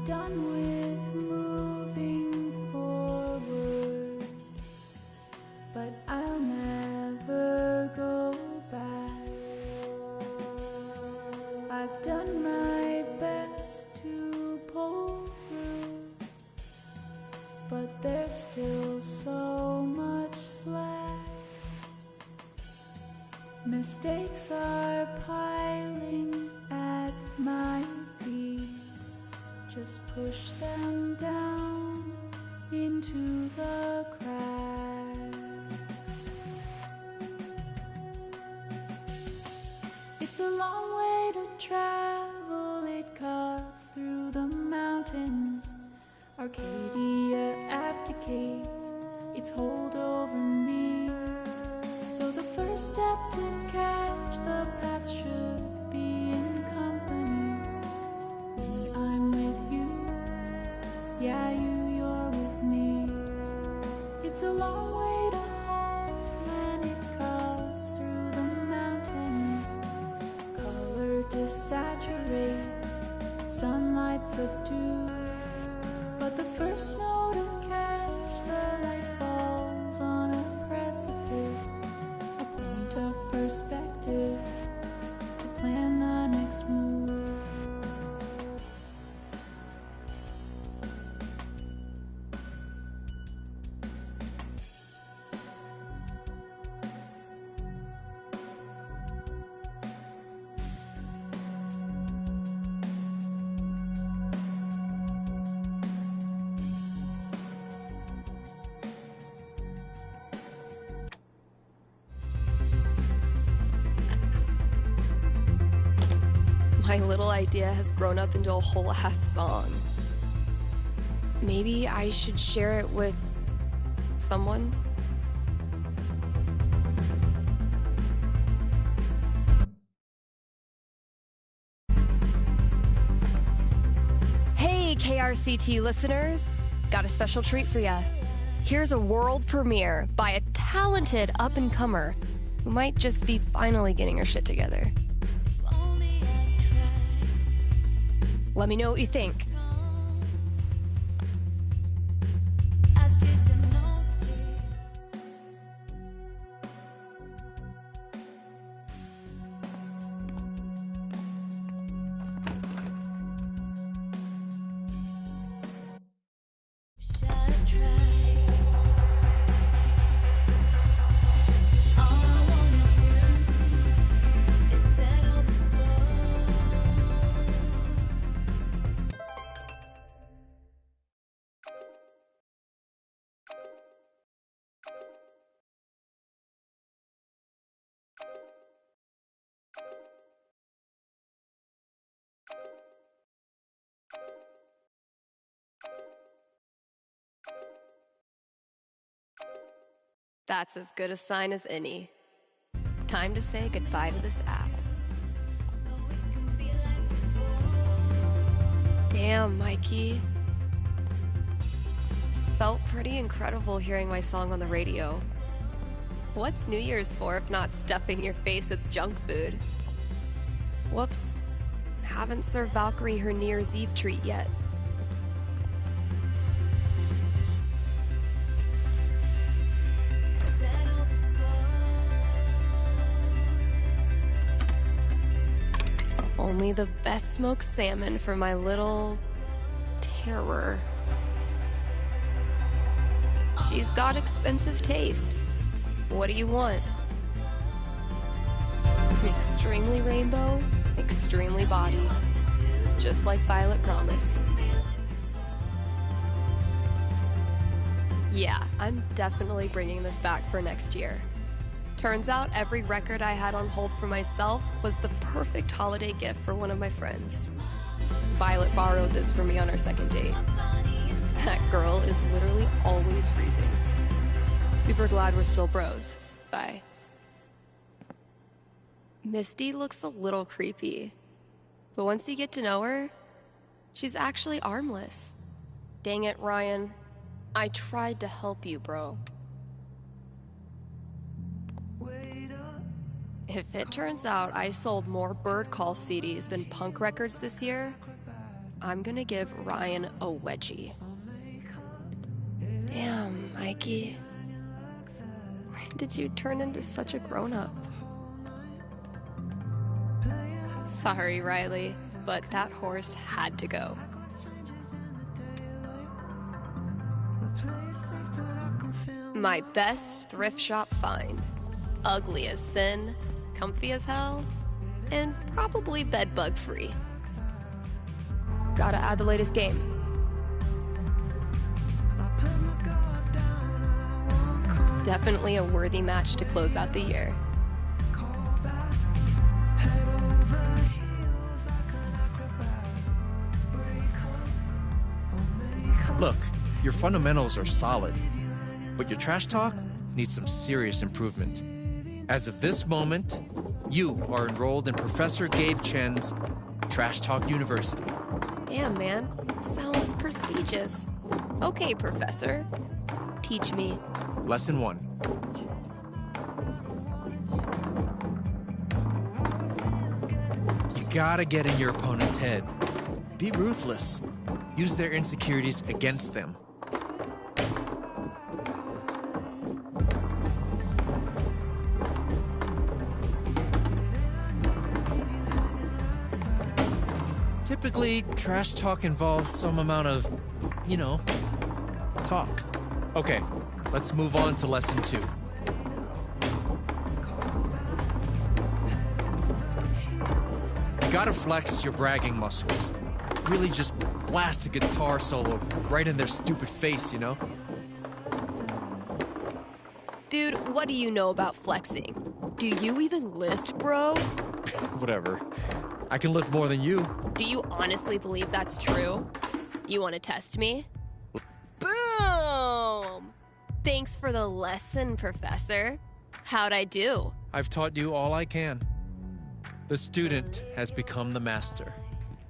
done with moving forward, but I'll never go back. I've done my best to pull through, but there's still so much slack. Mistakes are piling at my feet. Just push them down into the cracks. It's a long way to travel, it cuts through the mountains. Arcadia abdicates its hold over me. So the first step to catch the path should be in company. Me, I'm with you. Yeah, you're with me. It's a long way to home and it cuts through the mountains. Color desaturates, sunlight subdues. But the first note to catch the light falls on a precipice. A point of perspective to plan the next move. My little idea has grown up into a whole ass song. Maybe I should share it with someone? Hey, KRCT listeners! Got a special treat for ya. Here's a world premiere by a talented up-and-comer who might just be finally getting her shit together. Let me know what you think. That's as good a sign as any. Time to say goodbye to this app. Damn, Mikey. Felt pretty incredible hearing my song on the radio. What's New Year's for if not stuffing your face with junk food? Whoops. Haven't served Valkyrie her New Year's Eve treat yet. Only the best smoked salmon for my little terror. She's got expensive taste. What do you want? Extremely rainbow, extremely body. Just like Violet promised. Yeah, I'm definitely bringing this back for next year. Turns out every record I had on hold for myself was the perfect holiday gift for one of my friends. Violet borrowed this for me on our second date. That girl is literally always freezing. Super glad we're still bros. Bye. Misty looks a little creepy, but once you get to know her, she's actually armless. Dang it, Ryan. I tried to help you, bro. If it turns out I sold more Bird Call CDs than punk records this year, I'm gonna give Ryan a wedgie. Damn, Mikey. When did you turn into such a grown-up? Sorry, Riley, but that horse had to go. My best thrift shop find. Ugly as sin, comfy as hell, and probably bedbug free. Gotta add the latest game. Definitely a worthy match to close out the year. Look, your fundamentals are solid, but your trash talk needs some serious improvement. As of this moment, you are enrolled in Professor Gabe Chen's Trash Talk University. Damn, man. Sounds prestigious. Okay, Professor. Teach me. Lesson 1. You gotta get in your opponent's head. Be ruthless. Use their insecurities against them. Typically, trash talk involves some amount of, talk. Okay, let's move on to lesson 2. You gotta flex your bragging muscles. Really just blast a guitar solo right in their stupid face, Dude, what do you know about flexing? Do you even lift, bro? Whatever. I can lift more than you. Do you honestly believe that's true? You want to test me? Boom! Thanks for the lesson, Professor. How'd I do? I've taught you all I can. The student has become the master.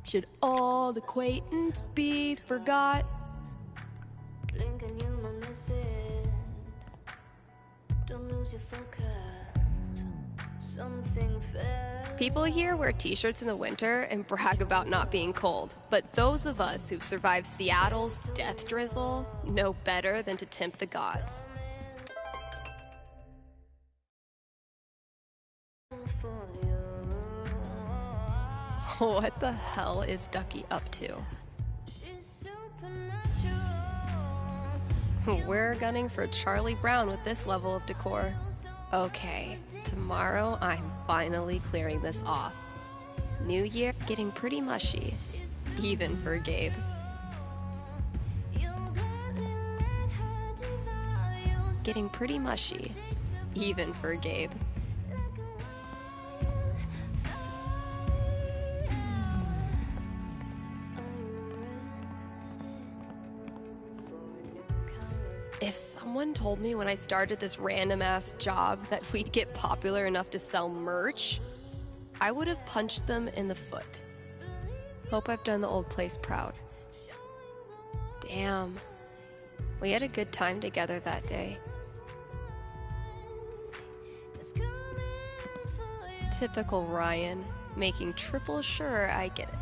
Should all acquaintance be forgot? People here wear t-shirts in the winter and brag about not being cold. But those of us who've survived Seattle's death drizzle know better than to tempt the gods. What the hell is Ducky up to? We're gunning for Charlie Brown with this level of decor. Okay, tomorrow I'm finally clearing this off. New year getting pretty mushy, even for Gabe. Getting pretty mushy, even for Gabe. If someone told me when I started this random-ass job that we'd get popular enough to sell merch, I would have punched them in the foot. Hope I've done the old place proud. Damn. We had a good time together that day. Typical Ryan, making triple sure I get it.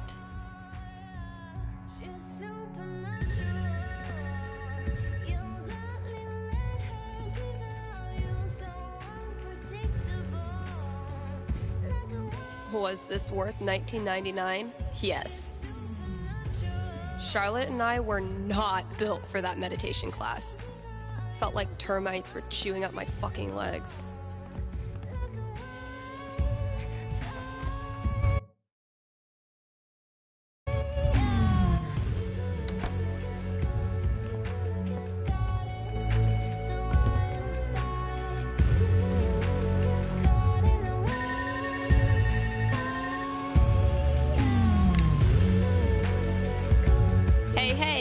Was this worth $19.99? Yes. Charlotte and I were not built for that meditation class. Felt like termites were chewing up my fucking legs.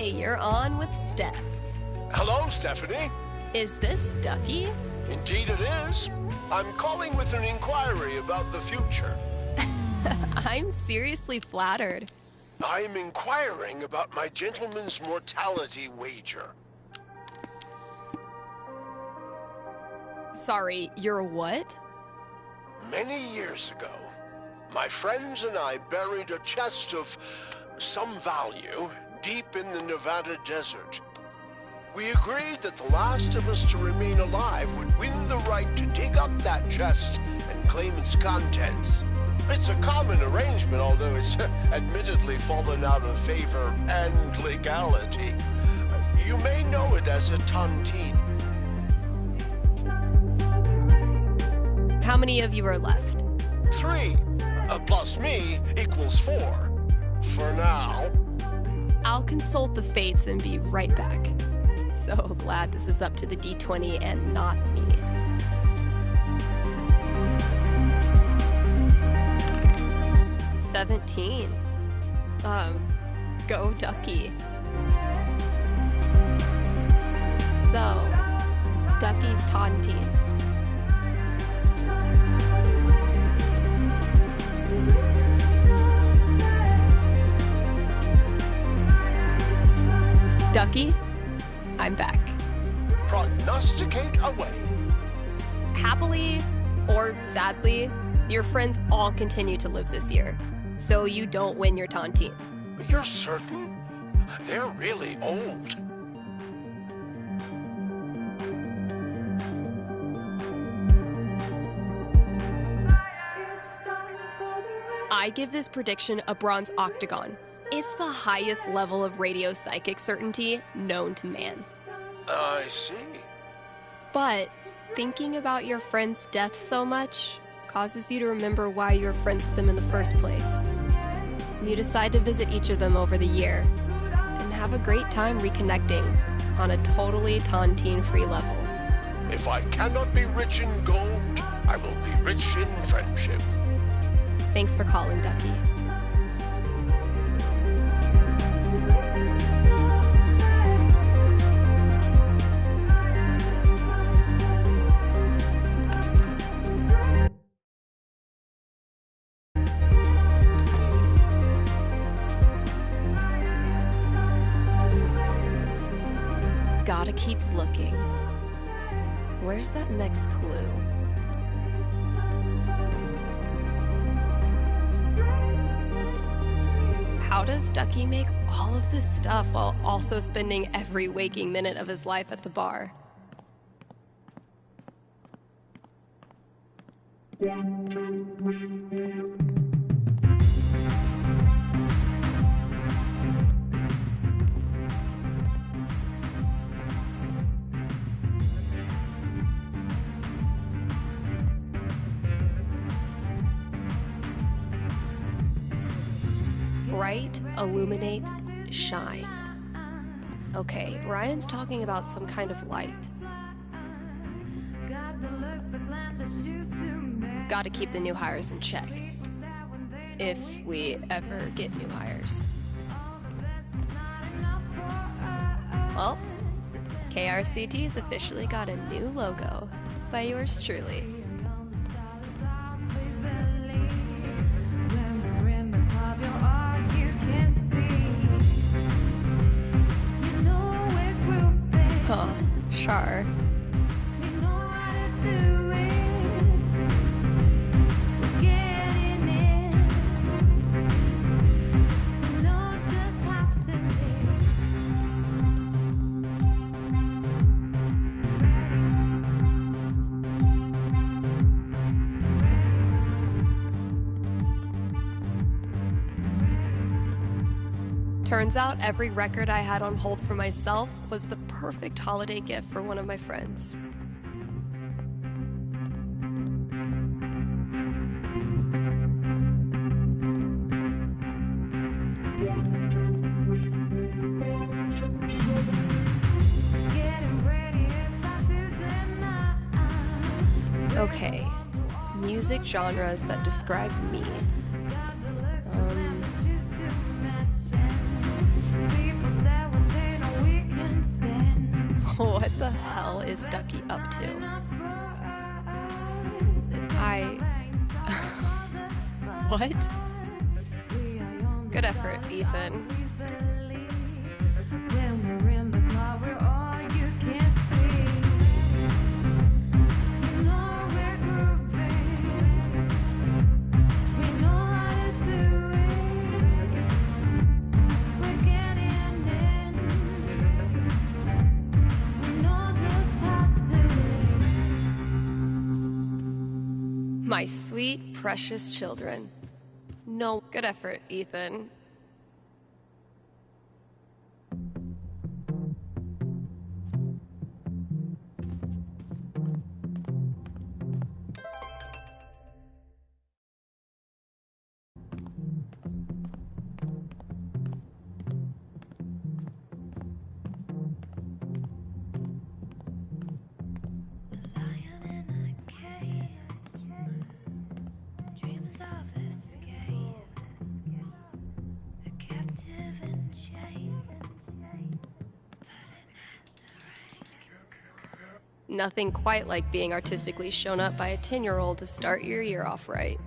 You're on with Steph. Hello, Stephanie. Is this Ducky? Indeed it is. I'm calling with an inquiry about the future. I'm seriously flattered. I'm inquiring about my gentleman's mortality wager. Sorry, you're what? Many years ago, my friends and I buried a chest of some value deep in the Nevada desert. We agreed that the last of us to remain alive would win the right to dig up that chest and claim its contents. It's a common arrangement, although it's admittedly fallen out of favor and legality. You may know it as a tontine. How many of you are left? 3 plus me equals 4. For now. I'll consult the fates and be right back. So glad this is up to the D20 and not me. $17. Go Ducky. So, Ducky's tontine. Ducky, I'm back. Prognosticate away. Happily or sadly, your friends all continue to live this year, so you don't win your tontine. You're certain? They're really old. I give this prediction a bronze octagon. It's the highest level of radio psychic certainty known to man. I see. But thinking about your friend's death so much causes you to remember why you were friends with them in the first place. You decide to visit each of them over the year and have a great time reconnecting on a totally tontine-free level. If I cannot be rich in gold, I will be rich in friendship. Thanks for calling, Ducky. Gotta keep looking. Where's that next clue? How does Ducky make all of this stuff while also spending every waking minute of his life at the bar? Bright, illuminate, shine. Okay, Ryan's talking about some kind of light. Gotta keep the new hires in check. If we ever get new hires. Well, KRCT's officially got a new logo by yours truly. Huh, sure. Turns out every record I had on hold for myself was the perfect holiday gift for one of my friends. Okay, music genres that describe me. What the hell is Ducky up to? What? Good effort, Ethan. My sweet, precious children. No, good effort, Ethan. Nothing quite like being artistically shown up by a 10-year-old to start your year off right.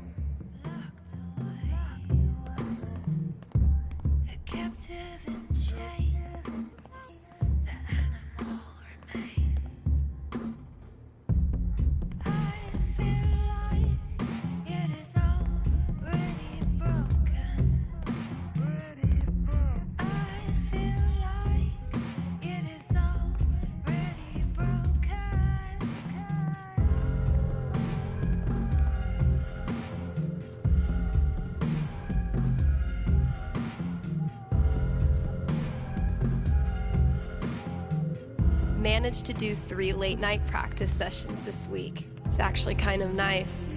Managed to do 3 late-night practice sessions this week. It's actually kind of nice,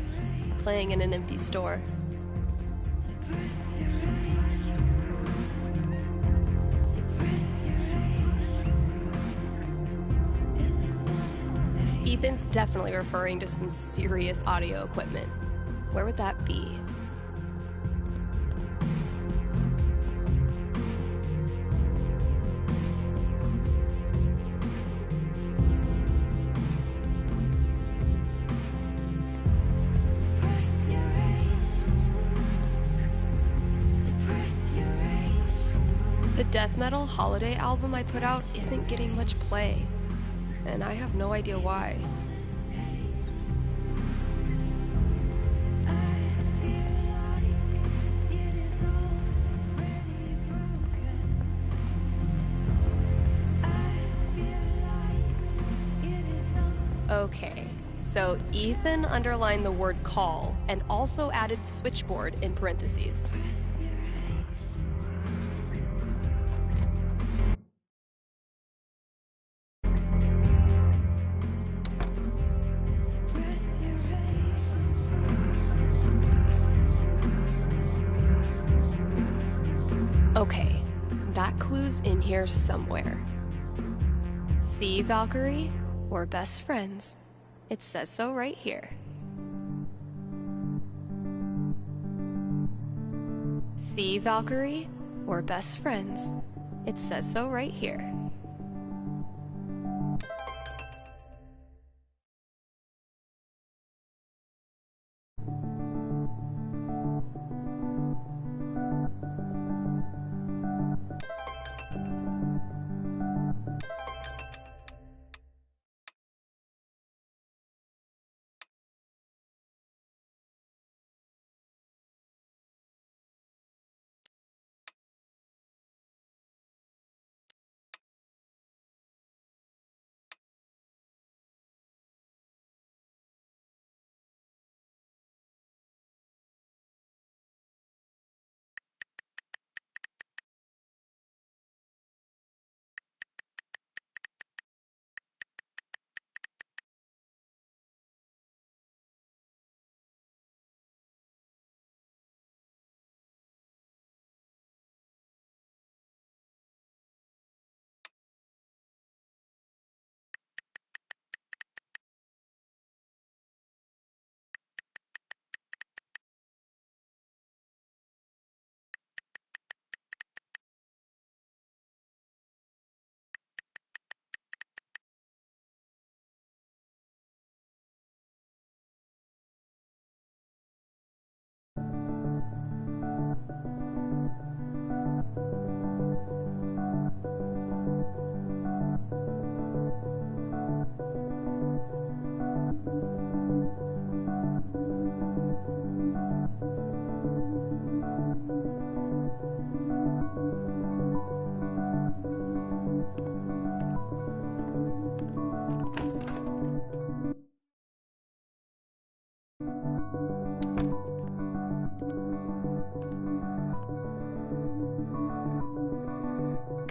playing in an empty store. Ethan's definitely referring to some serious audio equipment. Where would that be? The death metal holiday album I put out isn't getting much play, and I have no idea why. Okay, so Ethan underlined the word call and also added switchboard in parentheses. Okay, that clue's in here somewhere. See, Valkyrie? We're best friends. It says so right here. See, Valkyrie? We're best friends. It says so right here.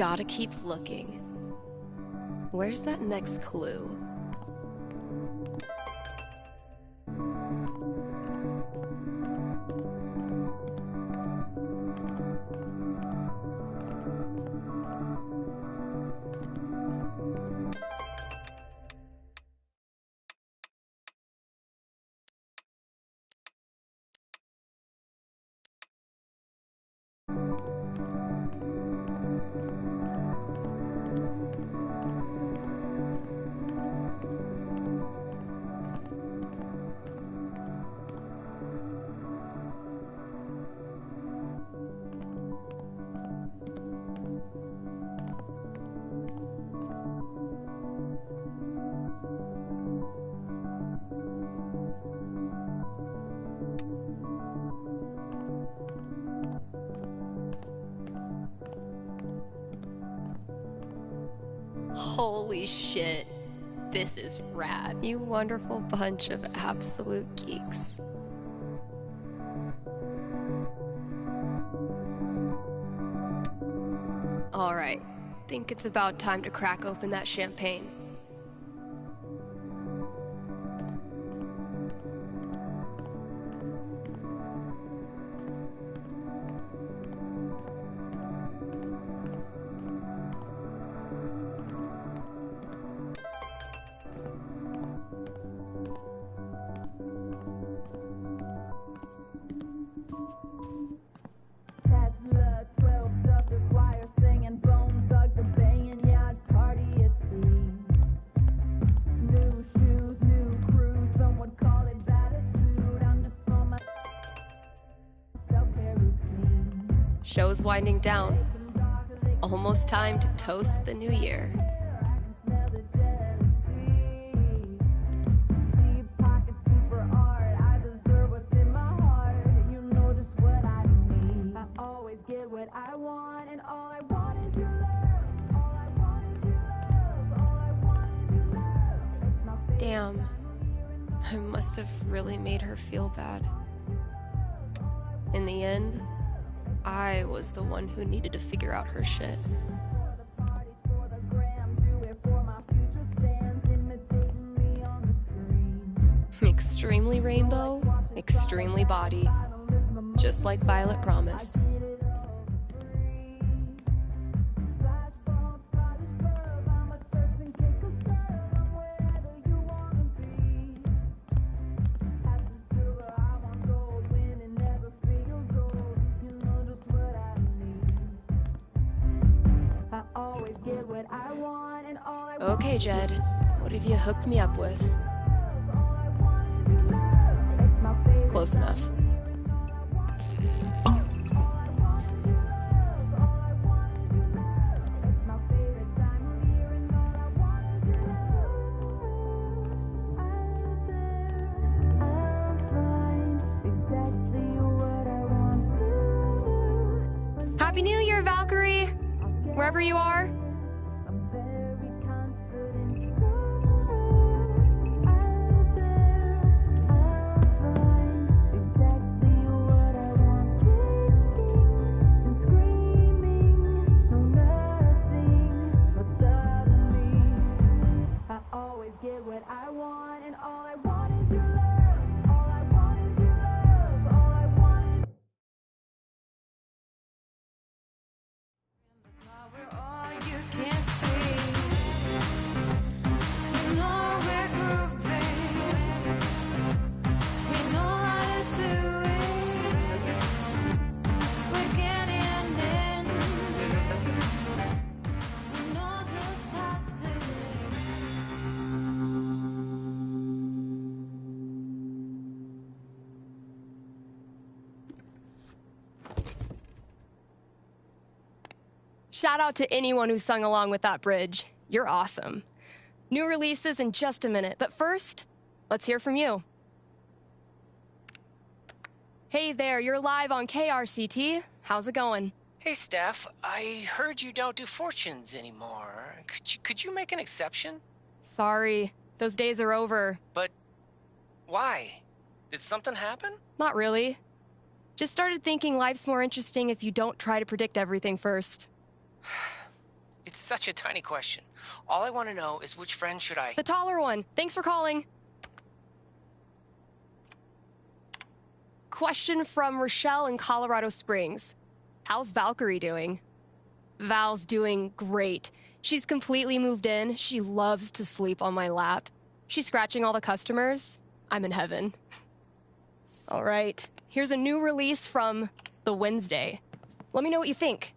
Gotta keep looking. Where's that next clue? Holy shit. This is rad. You wonderful bunch of absolute geeks. Alright, think it's about time to crack open that champagne. Show's winding down. Almost time to toast the new year. Damn. I must have really made her feel bad. In the end, I was the one who needed to figure out her shit. Extremely rainbow, extremely body. Just like Violet promised. Okay, Jed, what have you hooked me up with? Close enough. Happy New Year, Valkyrie! Wherever you are. Shout out to anyone who sung along with that bridge. You're awesome. New releases in just a minute, but first, let's hear from you. Hey there, you're live on KRCT. How's it going? Hey, Steph. I heard you don't do fortunes anymore. Could you make an exception? Sorry, those days are over. But why? Did something happen? Not really. Just started thinking life's more interesting if you don't try to predict everything first. It's such a tiny question. All I want to know is which friend should I... The taller one. Thanks for calling. Question from Rochelle in Colorado Springs. How's Valkyrie doing? Val's doing great. She's completely moved in. She loves to sleep on my lap. She's scratching all the customers. I'm in heaven. All right, here's a new release from The Wednesday. Let me know what you think.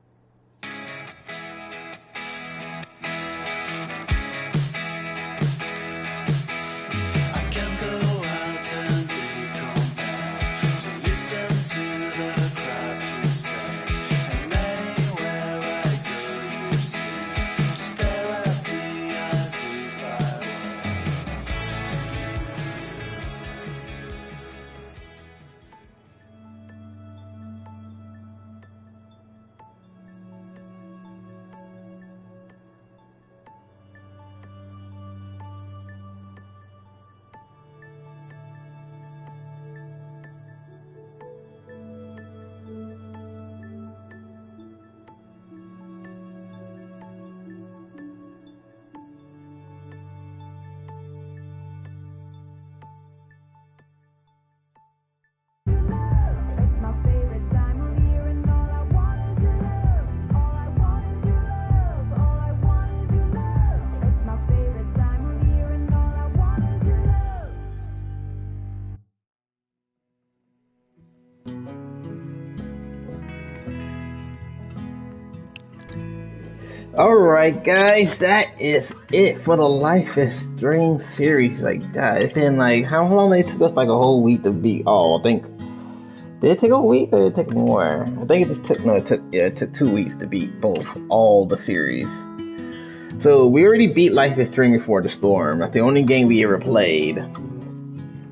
Alright guys, that is it for the Life is Strange series. Like, it's been like, how long did it took us? Like a whole week to beat all, I think. Did it take a week or did it take more? I think it just took, no, it took 2 weeks to beat all the series. So we already beat Life is Strange Before the Storm. That's the only game we ever played.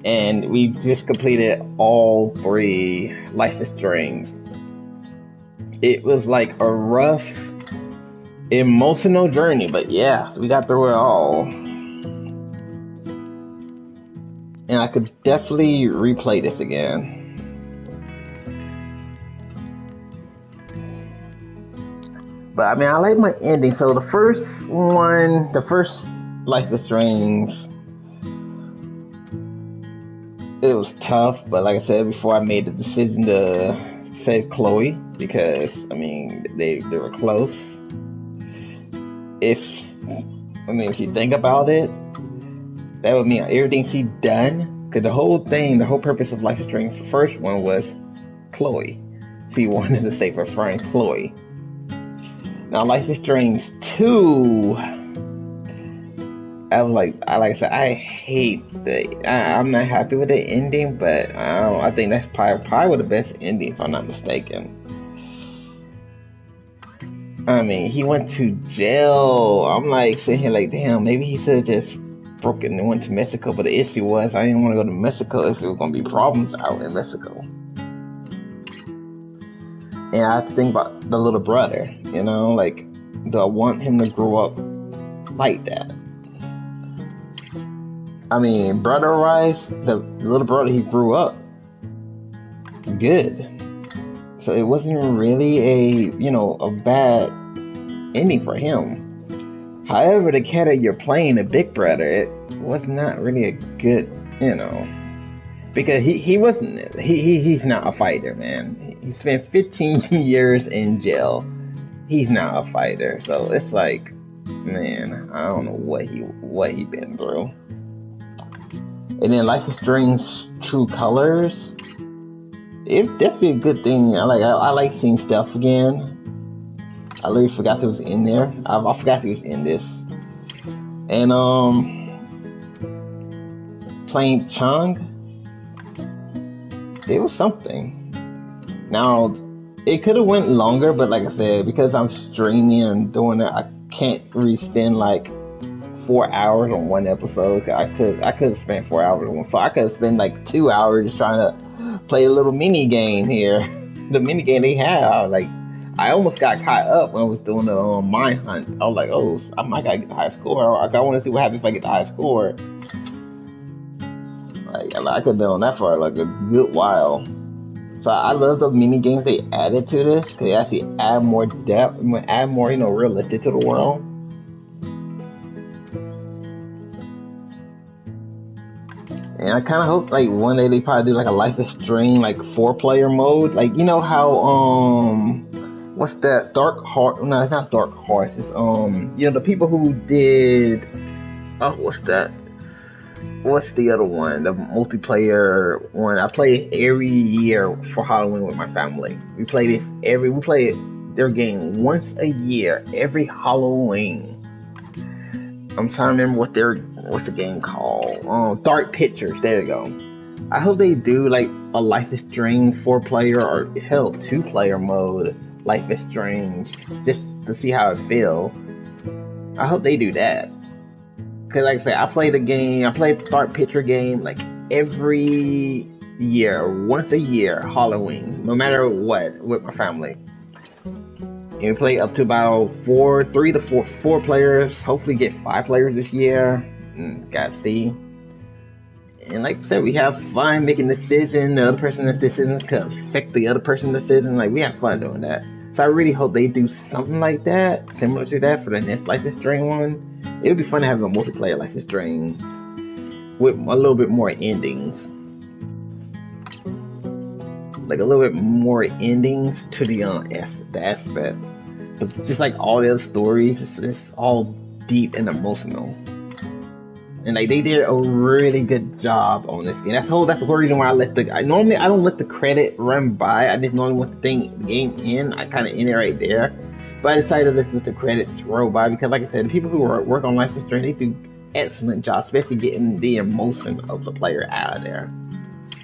And we just completed all 3 Life is Strange. It was like a rough, emotional journey, but yeah, we got through it all. And I could definitely replay this again. But I mean, I like my ending. So the first Life is Strange, it was tough, but like I said before, I made the decision to save Chloe because, I mean, they were close. If you think about it, that would mean everything she done, because the whole purpose of Life is Strange, the first one was Chloe. She wanted to save her friend Chloe. Now Life is Strange 2, I hate I'm not happy with the ending, but I think that's probably the best ending if I'm not mistaken. I mean, he went to jail. I'm like sitting here like, damn, maybe he should have just broken and went to Mexico. But the issue was, I didn't want to go to Mexico if there were going to be problems out in Mexico. And I have to think about the little brother, like, do I want him to grow up like that? I mean, brother-wise, the little brother, he grew up good. So it wasn't really a bad ending for him. However, the character you're playing, the big brother, it was not really a good, because he's not a fighter, man. He spent 15 years in jail. He's not a fighter. So it's like, man, I don't know what he been through. And then Life is Strange True Colors, it's definitely a good thing. I like seeing stuff again. I literally forgot he was in there. I forgot he was in this. And playing Chang, it was something. Now it could have went longer, but like I said, because I'm streaming and doing it, I can't really spend like 4 hours on one episode. I could have spent 4 hours on one. I could have spent like 2 hours just trying to play a little mini game here. The mini game they had, I almost got caught up when I was doing the mine hunt. I was like, oh, I might gotta get the high score. I want to see what happens if I get the high score. Like, I could have been on that for like a good while. So I love the mini games they added to this because they actually add more depth, add more, realistic to the world. And I kind of hope like one day they probably do like a Life is Strange like 4-player mode, like how what's that Dark Heart? No, it's not Dark Horse. It's the people who did what's that? What's the other one? The multiplayer one. I play it every year for Halloween with my family. We play their game once a year, every Halloween. I'm trying to remember what's the game called? Dark Pictures. There you go. I hope they do like a Life is Strange 4-player or hell 2-player mode. Life is Strange, just to see how it feels. I hope they do that. Cause like I say, I play the Dark Picture game like every year, once a year, Halloween, no matter what, with my family. And we play up to about 4 players, hopefully get 5 players this year. Gotta see. And like I said, we have fun making decisions. The other person's decisions could affect the other person's decision. Like, we have fun doing that. So I really hope they do something like that, similar to that, for the next Life is Strange one. It would be fun to have a multiplayer Life is Strange with a little bit more endings. Like a little bit more endings to the aspect. But just like all the other stories, it's all deep and emotional. And like they did a really good job on this game. That's the whole reason why normally I don't let the credit run by. I just normally want the game in. I kind of end it right there. But I decided to let the credits roll by because, like I said, the people who work on Life is Strange, they do excellent job, especially getting the emotion of the player out of there.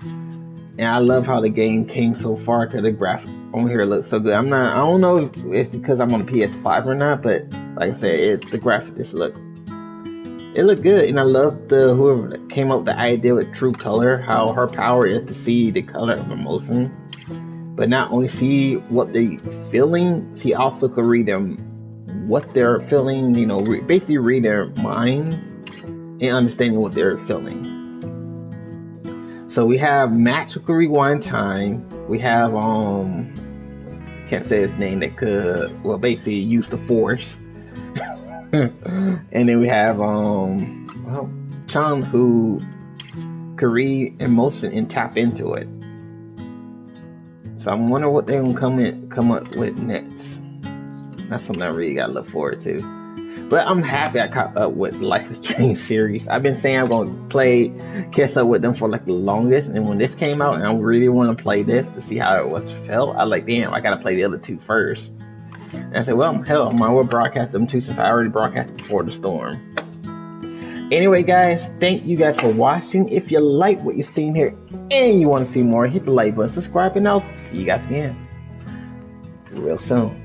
And I love how the game came so far because the graphics on here looks so good. I don't know if it's because I'm on the PS5 or not, but like I said, the graphics just look good. And I love whoever came up with the idea with True Color, how her power is to see the color of emotion. But not only see what they're feeling, she also could read them, what they're feeling, basically read their minds and understanding what they're feeling. So we have Max who could rewind time. We have, can't say his name, that could, basically use the Force. And then we have, Chun who could read emotion and tap into it. So I'm wondering what they're gonna come up with next. That's something I really gotta look forward to. But I'm happy I caught up with Life is Strange series. I've been saying I'm gonna catch up with them for like the longest, and when this came out, and I really want to play this to see how it was felt, I was like, damn, I gotta play the other 2 first. And I said, well, hell, I might as well broadcast them too since I already broadcasted Before the Storm. Anyway, guys, thank you guys for watching. If you like what you're seeing here and you want to see more, hit the like button, subscribe, and I'll see you guys again real soon.